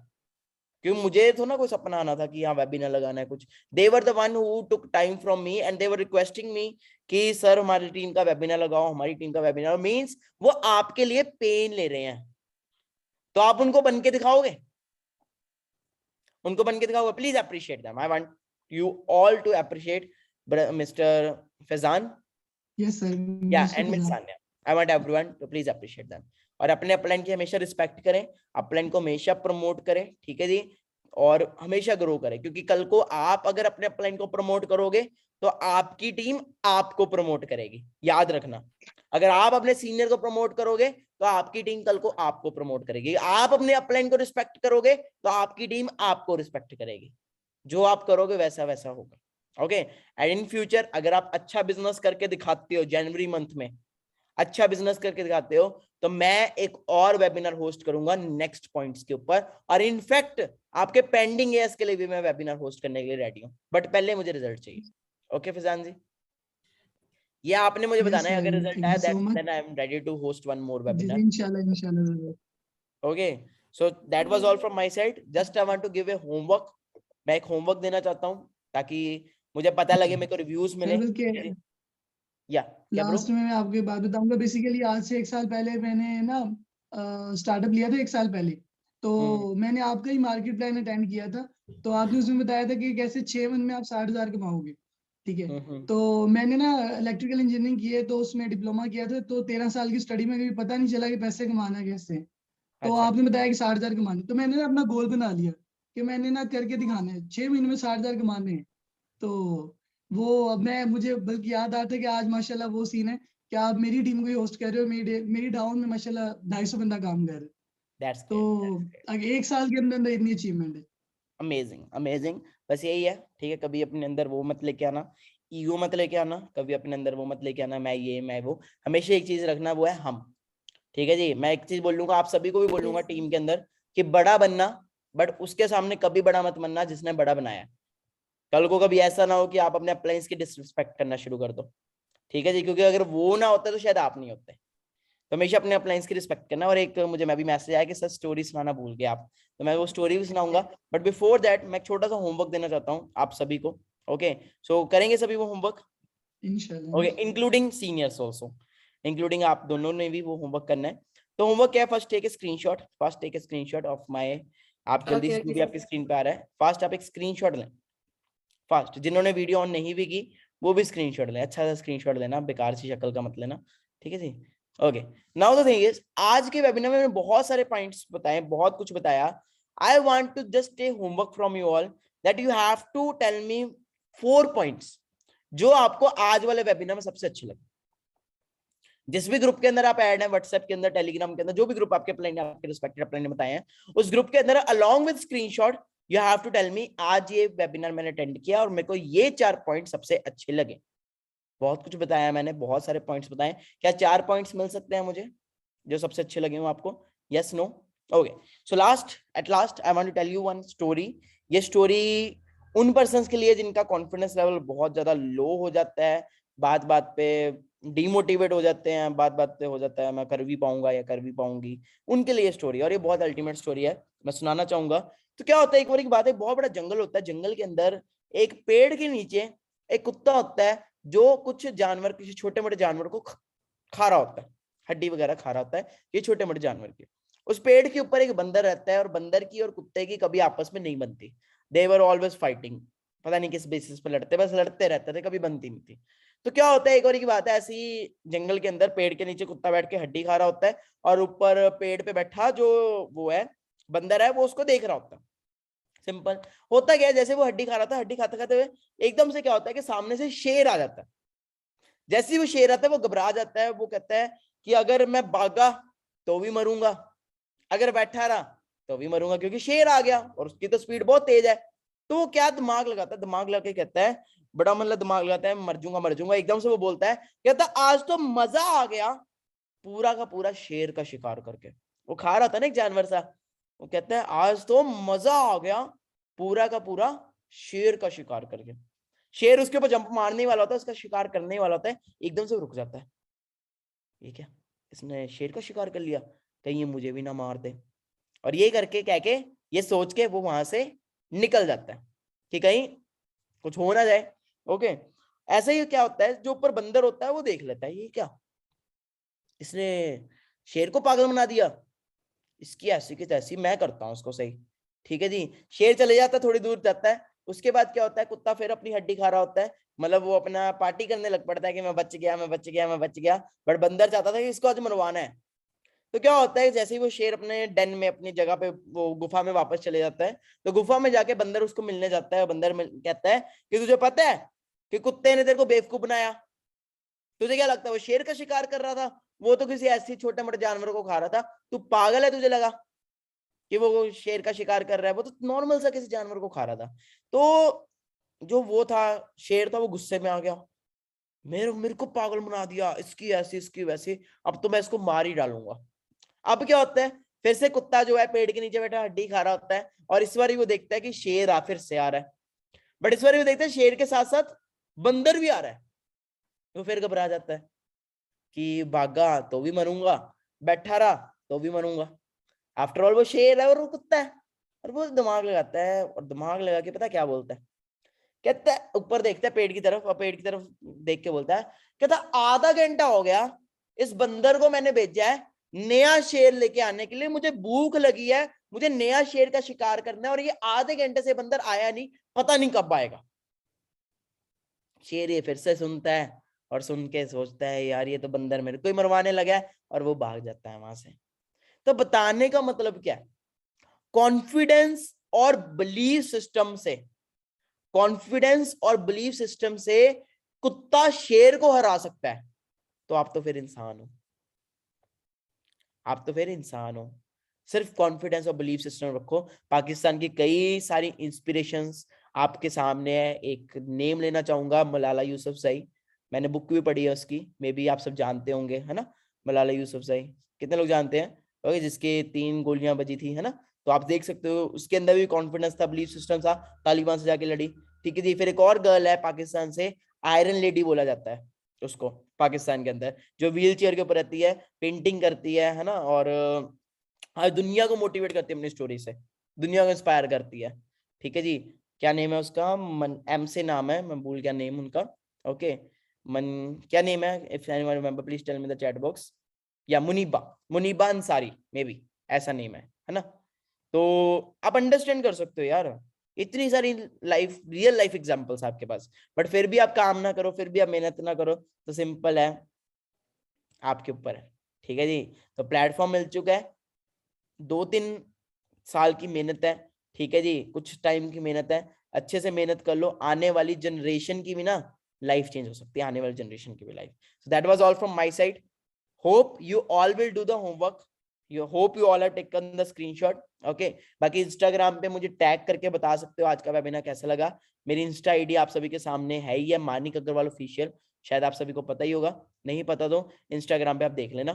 क्योंकि मुझे तो ना कोई सपना आना था कि यहाँ वेबिनार लगाना है कुछ, they were the one who took time from me and they were requesting me कि सर हमारी टीम का वेबिनार लगाओ, हमारी टीम का वेबिनार। मींस वो आपके लिए पेन ले रहे हैं, तो आप उनको बन के दिखाओगे, उनको बन के दिखाओगे। Please appreciate them, I want you all to appreciate mister Faizan, yes sir, yeah and miss Sanya. I want everyone to please appreciate them. और अपने अपलाइन की हमेशा रिस्पेक्ट करें, अपलाइन को हमेशा प्रमोट करें, ठीक है जी, और हमेशा ग्रो करें, क्योंकि कल को आप अगर अपने अपलाइन को प्रमोट करोगे तो आपकी टीम आपको प्रमोट करेगी। याद रखना, अगर आप अपने सीनियर को प्रमोट करोगे तो आपकी टीम कल को आपको प्रमोट करेगी। आप अपने अपलाइन को रिस्पेक्ट करोगे तो आपकी टीम आपको रिस्पेक्ट करेगी। जो आप करोगे वैसा वैसा होगा। ओके, एंड इन फ्यूचर अगर आप अच्छा बिजनेस करके दिखाते हो, जनवरी मंथ में अच्छा बिजनेस करके दिखाते हो, तो मैं एक और वेबिनार होस्ट करूंगा नेक्स्ट पॉइंट्स के ऊपर, और इनफैक्ट आपके पेंडिंग एएस के लिए भी मैं वेबिनार होस्ट करने के लिए रेडी हूं, बट पहले मुझे रिजल्ट चाहिए। ओके फैजान जी, ये आपने मुझे बताना है, अगर रिजल्ट आया then I am ready to host one more webinar. इंशाल्लाह इंशाल्लाह। Okay, so that was all from my side. Just I want to give a homework, मैं एक होमवर्क देना चाहता हूं ताकि मुझे पता लगे, मेरे को रिव्यूज मिले। या लास्ट में मैं आपको एक बात बताऊंगा, बेसिकली आज से 1 साल पहले मैंने ना स्टार्टअप लिया था 1 साल पहले, तो मैंने आपका ही मार्केट प्लान अटेंड किया था, तो आपने उसमें बताया था कि कैसे 6 मंथ में आप 60,000 कमाओगे, ठीक है। तो मैंने ना इलेक्ट्रिकल इंजीनियरिंग की है, तो उसमें डिप्लोमा किया था, तो 13 साल की स्टडी में कभी पता नहीं चला कि पैसे कमाना कैसे, तो आपने बताया कि 60,000 कमाने, तो मैंने ना अपना गोल बना लिया कि मैंने ना करके दिखाना है, 6 महीने में 60,000 कमाने हैं। तो वो अब मुझे बल्कि याद आता है कि आज माशाल्लाह वो सीन है कि आप मेरी टीम को ही होस्ट कर रहे हो, मेरी डाउन में माशाल्लाह 250 बंदा काम कर रहा है, तो अगर 1 साल के अंदर इतनी अचीवमेंट है। अमेजिंग अमेजिंग, बस यही है, ठीक है। कभी अपने अंदर वो मत लेके आना, ईगो मत लेके आना, कभी अपने अंदर वो मत लेके आना मैं ये मैं वो, हमेशा एक चीज रखना, वो है हम, ठीक है जी। मैं एक चीज बोलूंगा, आप सभी को भी बोलूंगा टीम के अंदर कि बड़ा बनना, बट उसके सामने कभी बड़ा मत बनना जिसने बड़ा बनाया। कल को कभी ऐसा ना हो कि आप अपने अप्लायंस की डिसरिस्पेक्ट करना शुरू कर दो, ठीक है जी, क्योंकि अगर वो ना होता तो शायद आप नहीं होते। तो हमेशा अपने अप्लायंस की रिस्पेक्ट करना। और एक मुझे मैं भी मैसेज आया कि सर स्टोरी सुनाना भूल गए आप, तो मैं वो स्टोरी भी सुनाऊंगा, बट बिफोर दैट मैं छोटा सा होमवर्क देना चाहता हूँ आप सभी को। ओके, सो करेंगे सभी वो होमवर्क? इंशाल्लाह। Okay, including seniors also, including आप दोनों ने भी वो होमवर्क करना है। तो होमवर्क क्या है? First take a screenshot of my, आप जल्दी से, जो भी आपकी स्क्रीन पे आ रहा है, फास्ट आप एक स्क्रीनशॉट लें, फास्ट। जिन्होंने वीडियो ऑन नहीं भी की वो भी स्क्रीनशॉट लें, अच्छा सा स्क्रीनशॉट लेना, बेकार सी शक्ल का मत लेना, ठीक है जी। Okay, now the thing is, आज के वेबिनार में मैंने बहुत सारे पॉइंट्स बताए, बहुत कुछ बताया। I want to just take homework from you all that you have to tell me 4 points जो आपको आज वाले वेबिनार में सबसे अच्छे लगे। जिस भी ग्रुप के अंदर आप ऐड हैं, व्हाट्सएप के अंदर, टेलीग्राम के अंदर, जो भी ग्रुप आपके प्लान आपके रिस्पेक्टिव प्लान ने बताए हैं, उस ग्रुप के अंदर along with screenshot you have to tell me आज ये वेबिनार मैंने अटेंड किया और मेरे को ये 4 पॉइंट सबसे अच्छे लगे। बहुत कुछ बताया मैंने, बहुत सारे पॉइंट्स बताए, क्या 4 पॉइंट्स मिल सकते हैं मुझे जो सबसे अच्छे लगे हो आपको? Yes no? Okay, so at last I want to tell you one story. ये स्टोरी उन पर्सन्स के लिए जिनका कॉन्फिडेंस लेवल बहुत ज्यादा लो हो जाता है, बात बात पे डिमोटिवेट हो जाते हैं, बात बात पे हो जाता है मैं कर भी पाऊंगा या कर भी पाऊंगी, उनके लिए स्टोरी, और ये बहुत अल्टीमेट स्टोरी है, मैं सुनाना चाहूंगा। तो क्या होता है, एक बार की बात है, बहुत बड़ा जंगल होता है, जंगल के अंदर एक पेड़ के नीचे एक कुत्ता होता है जो कुछ जानवर, किसी छोटे मोटे जानवर को खा रहा होता है, हड्डी वगैरह खा रहा होता है, ये छोटे मोटे जानवर की। उस पेड़ के ऊपर एक बंदर रहता है, और बंदर की और कुत्ते की कभी आपस में नहीं बनती, दे वर ऑलवेज फाइटिंग, पता नहीं किस बेसिस पे लड़ते, बस लड़ते रहते थे, कभी बनती नहीं थी। तो क्या होता है, एक बार की बात है, ऐसी जंगल के अंदर पेड़ के नीचे कुत्ता बैठ के हड्डी खा रहा होता है, और ऊपर पेड़ पे बैठा जो वो है बंदर है, वो उसको देख रहा होता है। सिंपल होता क्या है, जैसे वो हड्डी खा रहा था, हड्डी खाते खाते हुए एकदम से क्या होता है कि सामने से शेर आ जाता है। जैसे ही वो शेर आता है, वो घबरा जाता है, वो कहता है कि अगर मैं भागा तो भी मरूंगा, अगर बैठा रहा तो भी मरूंगा, क्योंकि शेर आ गया और उसकी तो स्पीड बहुत तेज है। तो वो क्या दिमाग लगाता है, दिमाग लगा के कहता है, बड़ा मतलब दिमाग लगाता है, मर जाऊंगा। एकदम से वो बोलता है, कहता आज तो मजा आ गया पूरा का पूरा शेर का शिकार करके। वो खा रहा था ना एक जानवर सा, वो कहता है आज तो मजा आ गया पूरा का पूरा शेर का शिकार करके। शेर उसके ऊपर जंप मारने वाला होता है, उसका शिकार करने वाला होता है, एकदम से रुक जाता है, ये क्या, इसने शेर का शिकार कर लिया, कहीं ये मुझे भी ना मार दे, और ये करके कह के, ये सोच के वो वहां से निकल जाता है कि कहीं कुछ हो ना जाए। ओके, ऐसे ही क्या होता है, जो ऊपर बंदर होता है वो देख लेता है, ये क्या, इसने शेर को पागल बना दिया, इसकी ऐसी की तैसी मैं करता हूँ उसको सही। ठीक है जी, शेर चले जाता है, थोड़ी दूर जाता है, उसके बाद क्या होता है, कुत्ता फिर अपनी हड्डी खा रहा होता है, मतलब वो अपना पार्टी करने लग पड़ता है कि मैं बच गया, मैं बच गया, मैं बच गया। बट बंदर चाहता था कि इसको आज मरवाना है। तो क्या होता है, जैसे ही वो शेर अपने डेन में, अपनी जगह पे, वो गुफा में वापस चले जाता है, तो गुफा में जाके बंदर उसको मिलने जाता है। बंदर कहता है कि तुझे पता है कि कुत्ते ने तेरे को बेवकूफ बनाया, तुझे क्या लगता है वो शेर का शिकार कर रहा था, वो तो किसी ऐसी छोटे मोटे जानवर को खा रहा था, तू पागल है, तुझे लगा कि वो शेर का शिकार कर रहा है, वो तो नॉर्मल सा किसी जानवर को खा रहा था। तो जो वो था, शेर था, वो गुस्से में आ गया, मेरे को पागल बना दिया, इसकी ऐसी इसकी वैसी, अब तो मैं इसको मार ही डालूंगा। अब क्या होता है, फिर से कुत्ता जो है पेड़ के नीचे बैठा हड्डी खा रहा होता है, और इस बार वो देखता है कि शेर फिर से आ रहा है, बट इस बार वो देखता है शेर के साथ साथ बंदर भी आ रहा है। तो फिर घबरा जाता है कि भागा तो भी मरूंगा, बैठा रहा तो भी मरूंगा, आफ्टर ऑल वो शेर है और वो कुत्ता है। और वो दिमाग लगाता है, और दिमाग लगा के पता क्या बोलता है, कहता है, ऊपर देखता है पेड़ की तरफ, और पेड़ की तरफ देख के बोलता है, कहता आधा घंटा हो गया इस बंदर को मैंने भेजा है नया शेर लेके आने के लिए, मुझे भूख लगी है, मुझे नया शेर का शिकार करना है, और ये आधे घंटे से बंदर आया नहीं, पता नहीं कब आएगा। शेर ये फिर से सुनता है, और सुन के सोचता है यार ये तो बंदर मेरे को ही मरवाने लगा है, और वो भाग जाता है वहां से। तो बताने का मतलब क्या है, कॉन्फिडेंस और बिलीफ सिस्टम से, कॉन्फिडेंस और बिलीफ सिस्टम से कुत्ता शेर को हरा सकता है, तो आप तो फिर इंसान हो, आप तो फिर इंसान हो। सिर्फ कॉन्फिडेंस और बिलीफ सिस्टम रखो। पाकिस्तान की कई सारी इंस्पिरेशंस आपके सामने है। एक नेम लेना चाहूंगा, मलाला यूसुफजई, मैंने बुक भी पढ़ी है उसकी, मे बी आप सब जानते होंगे, है ना, मलाला यूसुफजई, कितने लोग जानते हैं, ओके, जिसके 3 गोलियां बजी थी, है ना। तो आप देख सकते हो उसके अंदर भी कॉन्फिडेंस था, बिलीफ सिस्टम था, तालिबान से जाके लड़ी। ठीक है जी, फिर एक और गर्ल है पाकिस्तान से, आयरन लेडी बोला जाता है उसको पाकिस्तान के अंदर, जो व्हील चेयर के ऊपर रहती है, पेंटिंग करती है ना, और हर दुनिया को मोटिवेट करती है अपनी स्टोरी से, दुनिया को इंस्पायर करती है। ठीक है जी, क्या नेम है उसका, एम से नाम है, मैं भूल गया नेम उनका। ओके, क्या नेम है, if anyone remember please tell me the chat box, या मुनीबा अंसारी, मे बी ऐसा नेम है ना। तो आप अंडरस्टैंड कर सकते हो यार, इतनी सारी लाइफ, रियल लाइफ एग्जांपल्स आपके पास, बट फिर भी आप काम ना करो, फिर भी आप मेहनत ना करो, तो सिंपल है, आपके ऊपर है। ठीक है जी, तो प्लेटफॉर्म मिल चुका है, 2-3 साल की मेहनत है, ठीक है जी, कुछ टाइम की मेहनत है, अच्छे से मेहनत कर लो, आने वाली जनरेशन की भी ना लाइफ चेंज हो सकती है, आने वाली जनरेशन की भी life. So that was all from my side, hope you all will do the homework, hope you all have taken the screenshot. Okay, बाकी इंस्टाग्राम पे मुझे टैग करके बता सकते हो आज का वेबिनार कैसा लगा। मेरी इंस्टा आईडी आप सभी के सामने है ही है, मानिक अग्रवाल ऑफिशियल, शायद आप सभी को पता ही होगा, नहीं पता तो इंस्टाग्राम पे आप देख लेना।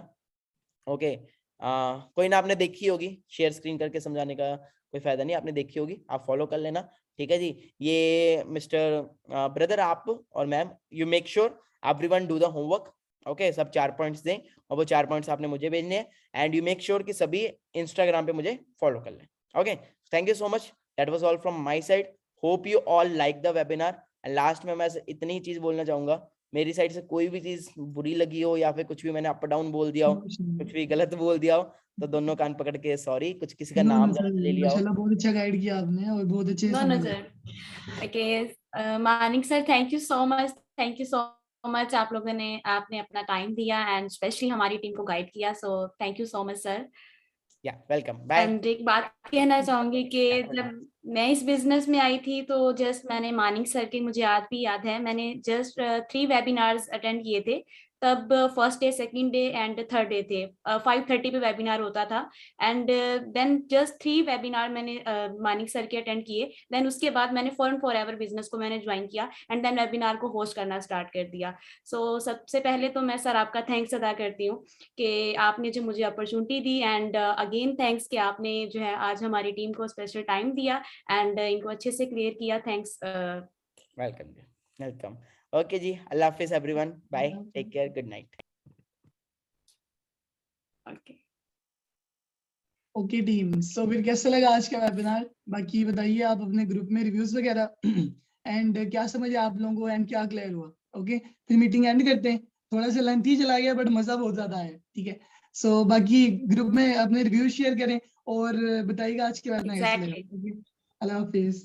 ओके, कोई ना, आपने देखी होगी, शेयर स्क्रीन करके समझाने का कोई फायदा नहीं, आपने देखी होगी, आप फॉलो कर लेना। ठीक है जी। ये मिस्टर ब्रदर आप और ma'am, you make sure everyone do the homework, okay. सब 4 पॉइंट्स दें और वो 4 पॉइंट्स आपने मुझे भेजने हैं, एंड यू मेक श्योर कि सभी इंस्टाग्राम पे मुझे फॉलो कर लें, okay. Thank you so much, that was all from my side. Hope you all like the webinar. Last में मैं इतनी चीज बोलना चाहूंगा, मेरी साइड से कोई भी चीज बुरी लगी हो या फिर कुछ भी मैंने अप डाउन बोल दिया हो, कुछ भी गलत बोल दिया हो, तो दोनों कान पकड़ के सॉरी। कुछ किसी का नो नाम नो सर, गलत ले लिया हो, माशाल्लाह बहुत अच्छा गाइड किया आपने और बहुत अच्छे से No, no, समझाया। sir. Okay, Manik sir, thank you so much आप लोगों ने, आपने अपना टाइम दिया एंड स्पेशली हमारी टीम को गाइड किया, so thank you so much sir. या वेलकम, बाय। एंड एक बात कहना चाहूंगी कि जब मैं इस बिजनेस में आई थी तो जस्ट मैंने मानिक सर के, मुझे आज भी याद है, मैंने जस्ट 3 वेबिनार्स अटेंड किए थे तब। First day, second day and third day थे। 5:30 पे वेबिनार होता था एंड देन जस्ट 3 वेबिनार मैंने मानिक सर के अटेंड किए। देन उसके बाद मैंने फर्म फॉर एवर बिजनेस को मैंने ज्वाइन किया एंड देन वेबिनार को होस्ट करना स्टार्ट कर दिया। सो सबसे पहले तो मैं सर आपका थैंक्स अदा करती हूँ कि आपने जो मुझे opportunity the, and again thanks कि आपने जो है आज हमारी टीम को स्पेशल टाइम दिया एंड इनको अच्छे से क्लियर किया। थैंक्स। Welcome, welcome. ओके जी, अल्लाह हाफिज everyone, bye, take care, good night. Okay okay team, so फिर कैसा लगा आज का वेबिनार? बाकी बताइए आप अपने ग्रुप में रिव्यूज वगैरह एंड क्या समझ आप लोगों को एंड क्या क्लियर हुआ। ओके, फिर मीटिंग एंड करते हैं। थोड़ा सा लेंथी चला गया बट मजा बहुत ज्यादा आया, ठीक है। सो बाकी ग्रुप में अपने रिव्यूज शेयर करें और बताइएगा आज के वेबिनार कैसा लगा। एग्जैक्टली। ओके, अल्लाह हाफिज।